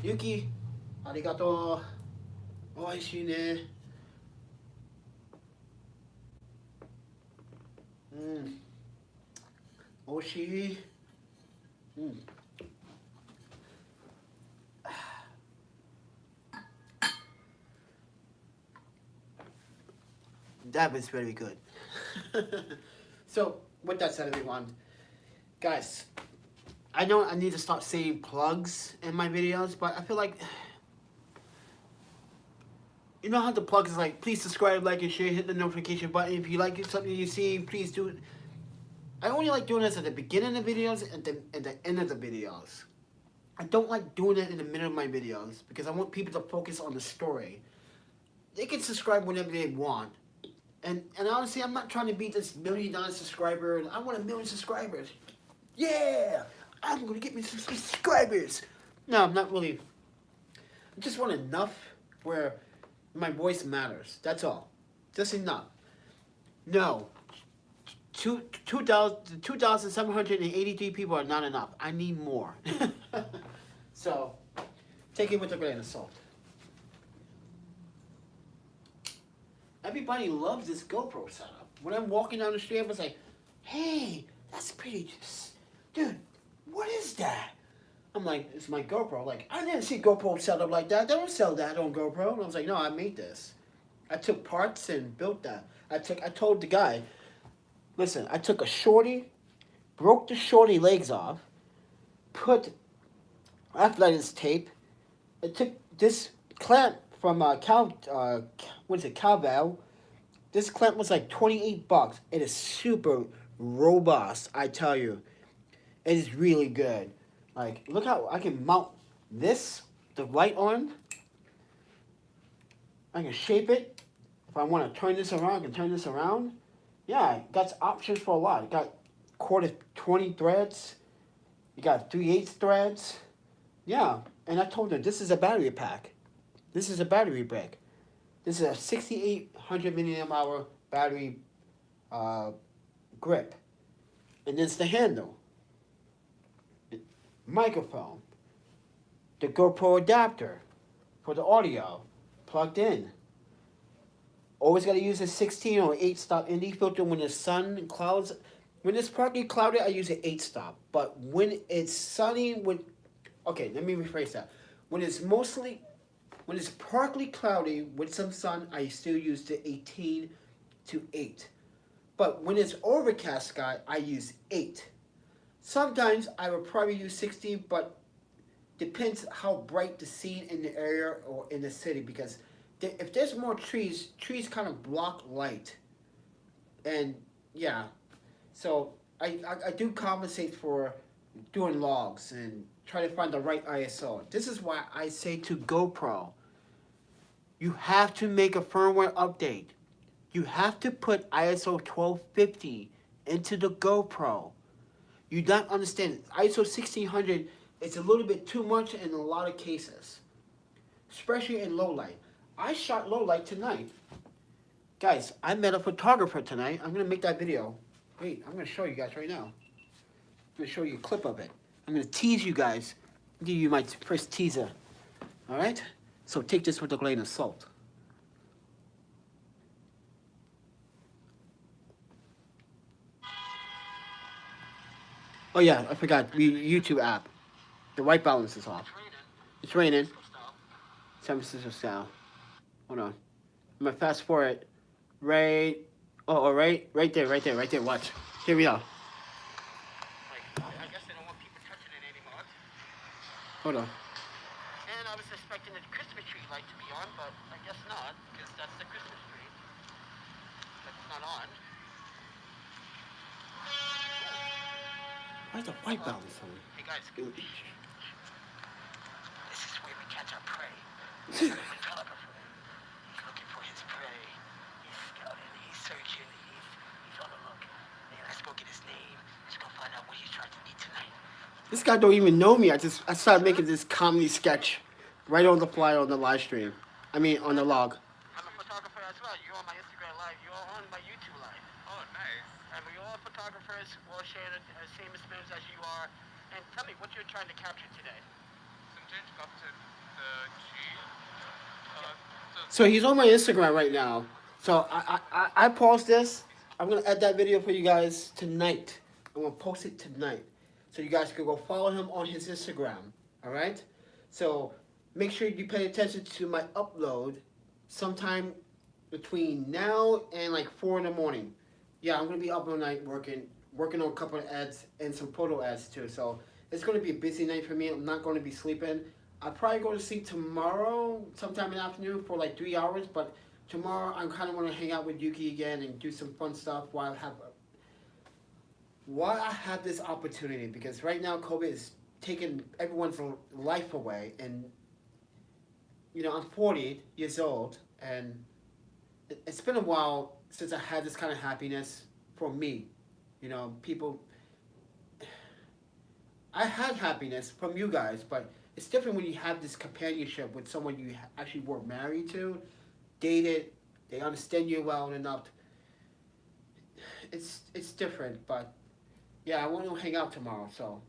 Yuuki, arigato. Oishii ne. Oishii. That was very good. So, with that said, everyone, guys, I know I need to start saying plugs in my videos, but I feel like, you know how the plug is like, please subscribe, like, and share, hit the notification button. If you like something you see, please do it. I only like doing this at the beginning of the videos and at the end of the videos. I don't like doing it in the middle of my videos because I want people to focus on the story. They can subscribe whenever they want. And honestly, I'm not trying to beat this $1 million subscriber. I want 1 million subscribers. Yeah, I'm gonna get me some subscribers. No, I'm not really. I just want enough where my voice matters. That's all. Just enough. No, 2,783 people are not enough. I need more. So, take it with a grain of salt. Everybody loves this GoPro setup. When I'm walking down the street, I was like, hey, that's pretty. Dude, what is that? I'm like, it's my GoPro. Like, I didn't see GoPro setup like that. They don't sell that on GoPro. And I was like, no, I made this. I took parts and built that. I told the guy, listen, I took a shorty, broke the shorty legs off, put Irixlens tape. I took this clamp from Cowbell. This clamp was like $28. It is super robust, I tell you. It is really good. Like, look how I can mount this, the light on. I can shape it. If I want to turn this around, I can turn this around. Yeah, it got options for a lot. It got 20 threads. You got 3/8 threads. Yeah, and I told her this is a battery pack. This is a battery brick. This is a 6,800 milliamp hour battery grip. And this is the handle. The microphone. The GoPro adapter for the audio plugged in. Always got to use a 16 or 8 stop ND filter when the sun and clouds. When it's partly cloudy, I use an 8 stop. But when it's sunny, okay, let me rephrase that. When it's partly cloudy with some sun, I still use the 18 to 8. But when it's overcast sky, I use 8. Sometimes I would probably use 16, but depends how bright the scene in the area or in the city, because if there's more trees kind of block light. And yeah, so I do compensate for doing logs and try to find the right ISO. This is why I say to GoPro, you have to make a firmware update. You have to put ISO 1250 into the GoPro. You don't understand. ISO 1600 is a little bit too much in a lot of cases, especially in low light. I shot low light tonight. Guys, I met a photographer tonight. I'm going to make that video. Wait, I'm going to show you guys right now. I'm going to show you a clip of it. I'm going to tease you guys. Give you my first teaser. All right? So take this with a grain of salt. Oh yeah, I forgot. YouTube app. The white balance is off. It's raining. San Francisco style. Hold on. I'm gonna fast forward. Right there. Watch. Here we are. I guess they don't want people touching it anymore. Hold on. And I was expecting the Christmas tree light to be on, but I guess not, because that's the Christmas tree. But it's not on. Why is the white balance on? Hey guys, this is where we catch our prey. He's looking for his prey. He's scouting, he's searching, he's on the look. Man, let's go get his name. Let's go find out what he's trying to eat tonight. This guy don't even know me. I started making this comedy sketch right on the fly on the live stream. I mean, on the log. I'm a photographer as well. You're on my Instagram live. You're on my YouTube live. Oh, nice. And we're all photographers. We're all sharing the same experience as you are. And tell me what you're trying to capture today. So he's on my Instagram right now. So I paused this. I'm going to add that video for you guys tonight. I'm going to post it tonight. So you guys can go follow him on his Instagram. All right? So make sure you pay attention to my upload sometime between now and like 4 in the morning. Yeah, I'm going to be up all night working on a couple of ads and some photo ads too. So it's going to be a busy night for me. I'm not going to be sleeping. I'll probably go to sleep tomorrow sometime in the afternoon for like 3 hours. But tomorrow I kind of want to hang out with Yuuki again and do some fun stuff while I have this opportunity. Because right now COVID is taking everyone's life away. And, you know, I'm 40 years old. And it's been a while since I had this kind of happiness for me. You know, people, I had happiness from you guys, but it's different when you have this companionship with someone you actually were married to, dated, they understand you well enough. It's different, but yeah, I want to hang out tomorrow, so.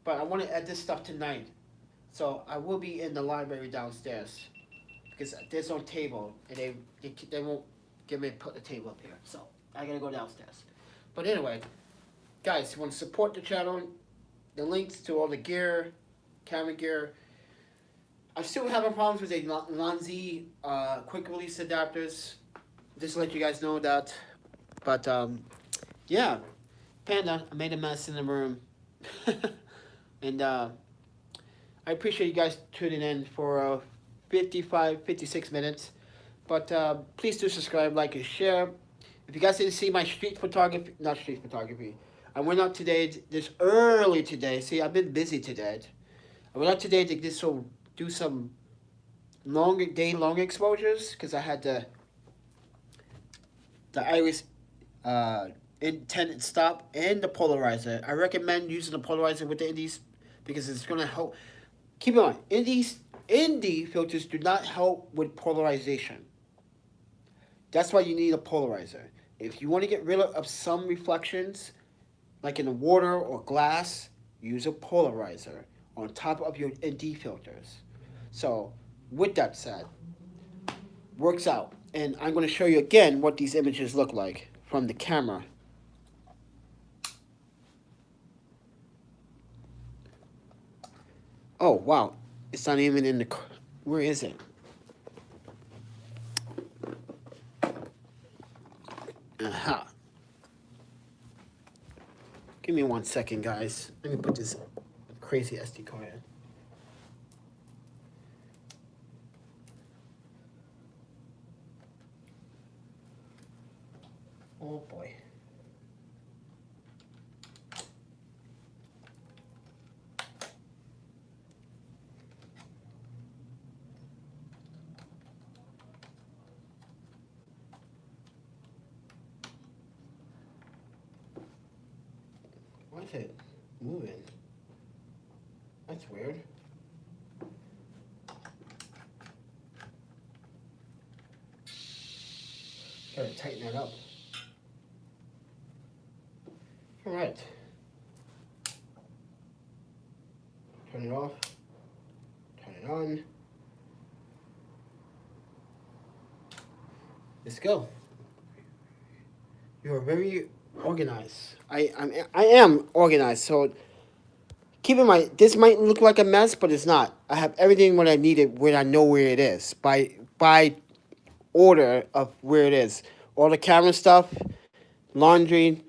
But I want to add this stuff tonight, so I will be in the library downstairs because there's no table, and they won't give me put the table up here, so I gotta go downstairs. But anyway, guys, you want to support the channel? The links to all the gear, camera gear. I'm still having problems with the Lanzi quick release adapters. Just to let you guys know that. But yeah, Panda, I made a mess in the room. And I appreciate you guys tuning in for 56 minutes. But please do subscribe, like, and share. If you guys didn't see my not street photography. I went out today, this early today. See, I've been busy today. I went out today to do some long exposures because I had the iris intended stop and the polarizer. I recommend using the polarizer with the indies because it's gonna help. Keep in mind, indie filters do not help with polarization. That's why you need a polarizer. If you want to get rid of some reflections, like in the water or glass, use a polarizer on top of your ND filters. So, with that said, works out. And I'm going to show you again what these images look like from the camera. Oh, wow. It's not even in the... Where is it? Aha. Give me 1 second, guys. Let me put this crazy SD card in. Oh boy. Why is it moving? That's weird. Gotta tighten that up. All right. Turn it off. Turn it on. Let's go. You are very organized. I am organized. So keep in mind, this might look like a mess, but it's not. I have everything what I needed when I know where it is by order of where it is. All the camera stuff, laundry,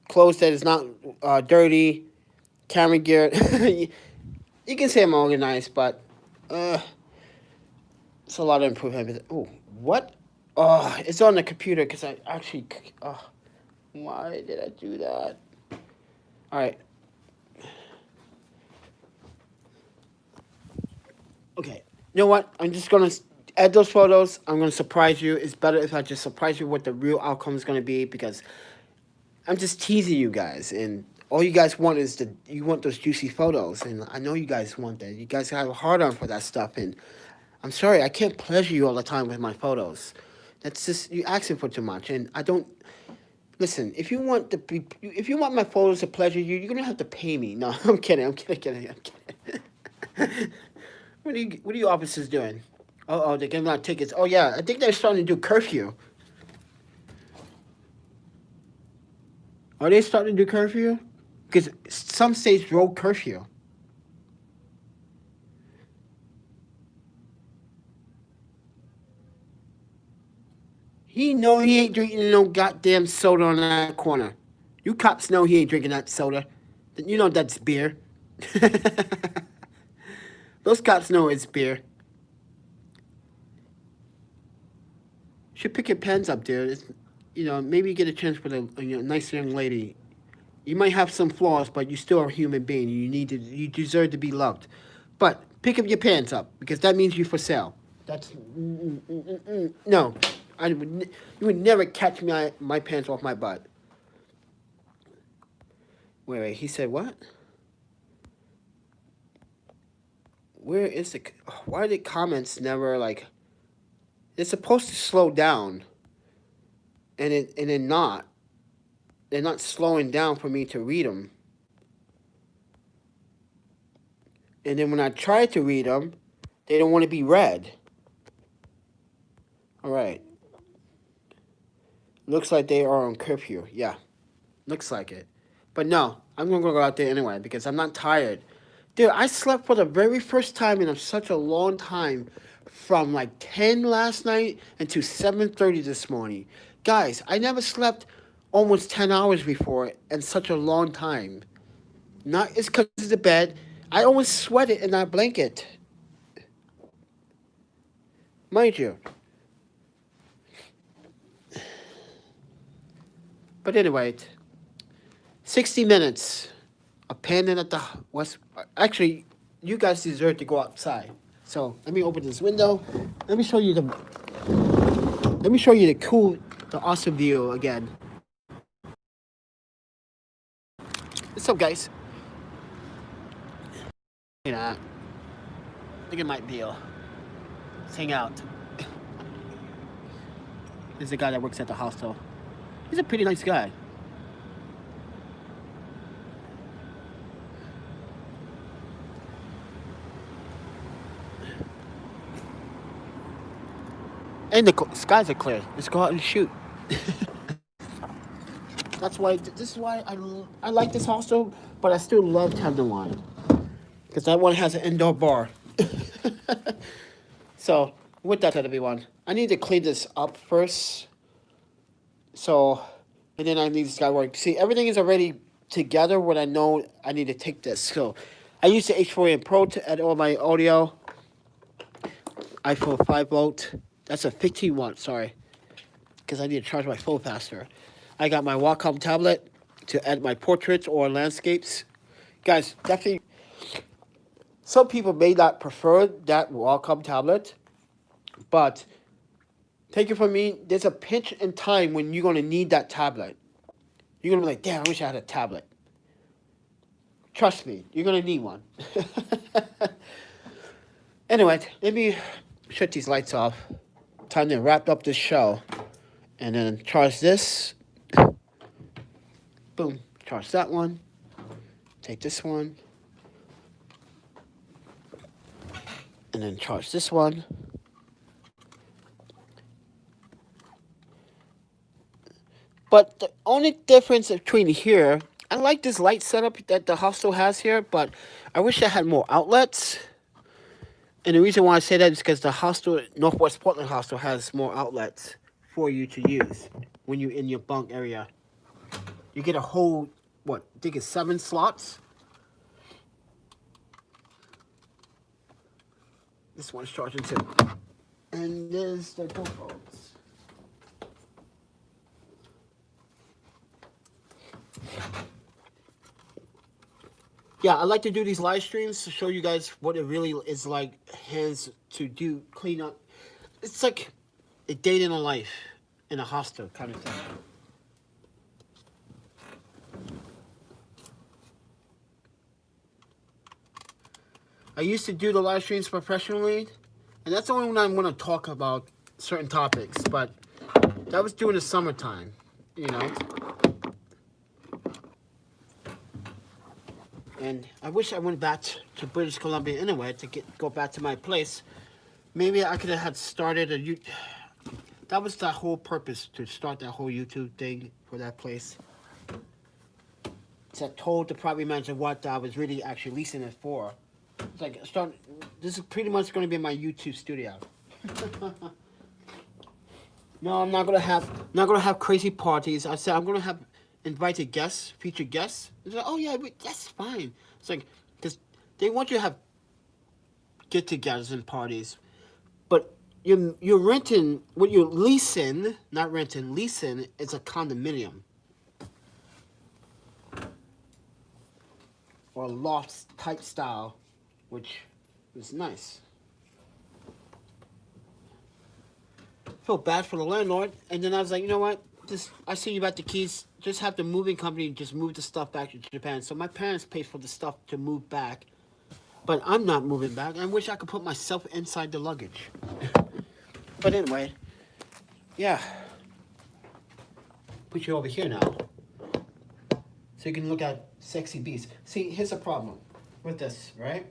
clothes that is not dirty, camera gear. You can say I'm organized, but it's a lot of improvement. Oh, what? Oh, it's on the computer because I actually. Why did I do that? All right. Okay. You know what? I'm just gonna add those photos. I'm gonna surprise you. It's better if I just surprise you what the real outcome is gonna be because I'm just teasing you guys, and all you guys want is you want those juicy photos, and I know you guys want that. You guys have a hard on for that stuff, and I'm sorry I can't pleasure you all the time with my photos. That's just you asking for too much, and I don't. Listen, if you want my photos to pleasure you, you're gonna have to pay me. No, I'm kidding. I'm kidding. What are you officers doing? Oh, they're giving out tickets. Oh yeah, I think they're starting to do curfew. Are they starting to do curfew? Because some states roll curfew. He know he ain't drinking no goddamn soda on that corner. You cops know he ain't drinking that soda. You know that's beer. Those cops know it's beer. Should pick your pens up, dude. Maybe you get a chance with a nice young lady. You might have some flaws, but you're still a human being. You deserve to be loved. But pick up your pants up because that means you're for sale. No, you would never catch my pants off my butt. Wait, he said what? Where is the... Why are the comments never, like... They're supposed to slow down. And they're not. They're not slowing down for me to read them. And then when I try to read them, they don't want to be read. Alright. Looks like they are on curfew. Yeah. Looks like it. But no, I'm going to go out there anyway because I'm not tired. Dude, I slept for the very first time in such a long time from like 10 last night until 7:30 this morning. Guys, I never slept almost 10 hours before in such a long time. Not it's because of the bed. I almost sweated in that blanket. Mind you. But anyway, 60 minutes of panning at the west. Actually, you guys deserve to go outside. So let me open this window. Let me show you the awesome view again. What's up, guys? Look at that. Look at my view. Let's hang out. This is the guy that works at the hostel. He's a pretty nice guy. And the skies are clear. Let's go out and shoot. That's why. This is why I like this hostel, but I still love Tenderloin because that one has an indoor bar. So with that, everyone, I need to clean this up first. So, and then I need this guy work. See, everything is already together when I know I need to take this. So, I use the H4n Pro to edit all my audio. iPhone 5V. That's a 15 watt, sorry. Because I need to charge my phone faster. I got my Wacom tablet to edit my portraits or landscapes. Guys, definitely, some people may not prefer that Wacom tablet. But, take it from me, there's a pinch in time when you're going to need that tablet. You're going to be like, damn, I wish I had a tablet. Trust me, you're going to need one. Anyway, let me shut these lights off. Time to wrap up this show. And then charge this. Boom. Charge that one. Take this one. And then charge this one. But the only difference between here, I like this light setup that the hostel has here, but I wish I had more outlets. And the reason why I say that is because the hostel, Northwest Portland hostel, has more outlets for you to use when you're in your bunk area. You get a whole, what, I think it's 7 slots. This one's charging too. And there's the GoPros. Yeah, I like to do these live streams to show you guys what it really is like hands to do clean up. It's like a day in a life in a hostel kind of thing. I used to do the live streams professionally, and that's the only when I'm going to talk about certain topics, but that was during the summertime, you know. And I wish I went back to British Columbia anyway to go back to my place. Maybe I could have had started a that was the whole purpose, to start that whole YouTube thing for that place. So I told the property manager what I was really actually leasing it for. It's like this is pretty much going to be my YouTube studio. No, I'm not gonna have crazy parties. I said I'm gonna have invited guests, featured guests. It's like, oh yeah, that's fine. It's like, because they want you to have get-togethers and parties, but you're renting, what you're leasing, not renting, leasing is a condominium or loft type style, which is nice. feel bad for the landlord. And then I was like, you know what? I send you back the keys. Just have the moving company just move the stuff back to Japan. So my parents paid for the stuff to move back. But I'm not moving back. I wish I could put myself inside the luggage. But anyway, yeah. Put you over here now. So you can look at sexy beasts. See, here's a problem with this, right?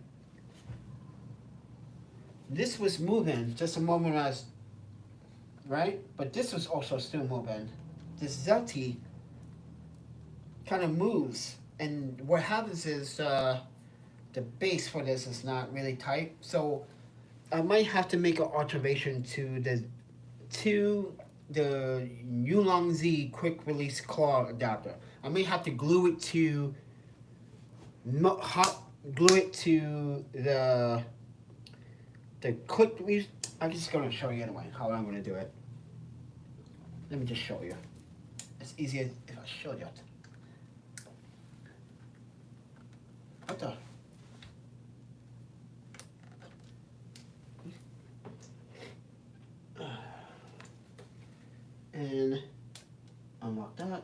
This was moving just a moment as, right? But this was also still moving. This Zelty kind of moves. And what happens is the base for this is not really tight. So I might have to make an alteration to the Yuuki quick release claw adapter. I may have to glue it to the quick release. I'm just gonna show you anyway how I'm gonna do it. Let me just show you. It's easier if I show you it. What the? And unlock that.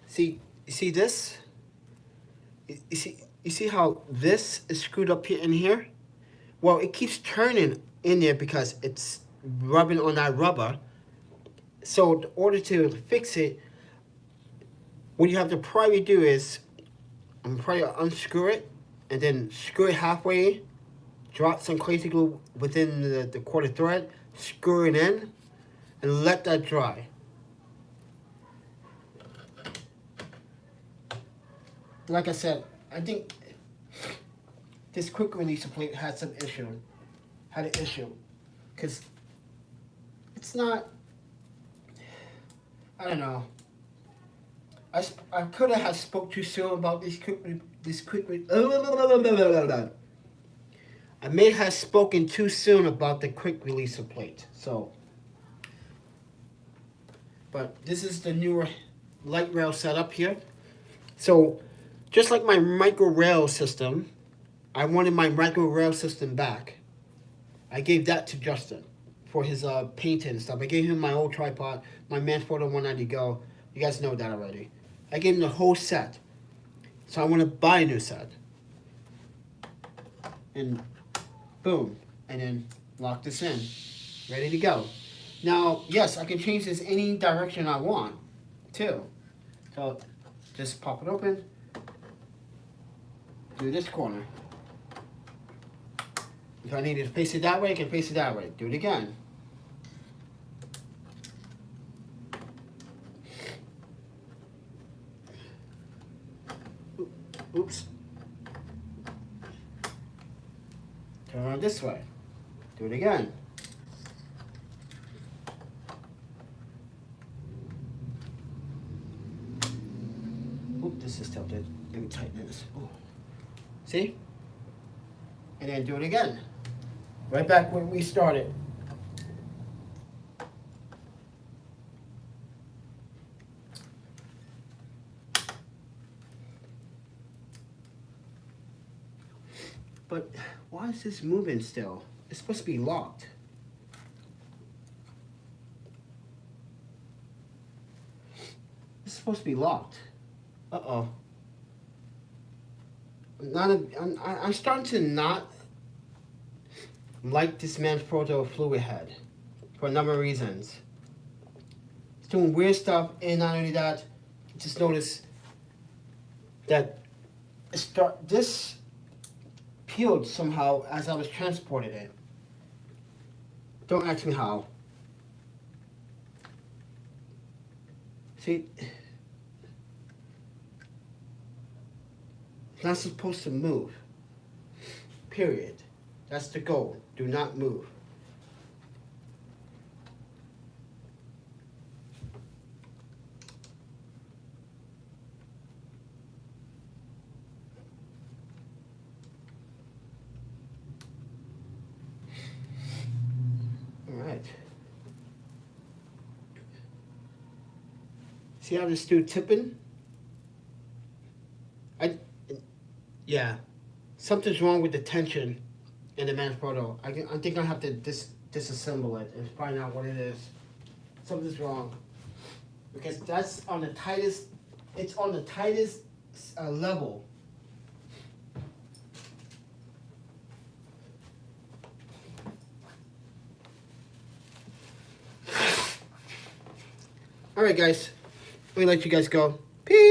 See, you see this? You see how this is screwed up here in here? Well, it keeps turning in there because it's rubbing on that rubber. So in order to fix it, what you have to probably do is, I'm probably unscrew it and then screw it halfway, drop some crazy glue within the quarter thread, screw it in, and let that dry. Like I said, I think this quick release plate had an issue, because it's not, I don't know. I could have spoke too soon about this quick. I may have spoken too soon about the quick release plate. So, but this is the newer light rail setup here. So, just like my micro rail system, I wanted my micro rail system back. I gave that to Justin for his painting and stuff. I gave him my old tripod, my Manfrotto 190 Go. You guys know that already. I gave him the whole set. So I want to buy a new set. And boom. And then lock this in. Ready to go. Now, yes, I can change this any direction I want, too. So just pop it open. Do this corner. If I need to face it that way, I can face it that way. Do it again. Oops. Turn around this way. Do it again. Oop, this is tilted. Let me tighten this. Ooh. See? And then do it again. Right back where we started. But why is this moving still? It's supposed to be locked. It's supposed to be locked. Uh-oh. I'm starting to not like this Manfrotto fluid head for a number of reasons. It's doing weird stuff, and not only that, just notice that this peeled somehow as I was transporting it. Don't ask me how. See, it's not supposed to move. Period. That's the goal. Do not move. All right. See how this dude tipping? Yeah. Something's wrong with the tension in the Manfrotto. I think I have to disassemble it and find out what it is. Something's wrong. Because that's on the tightest, it's on the tightest level. Alright guys, let me let you guys go. Peace!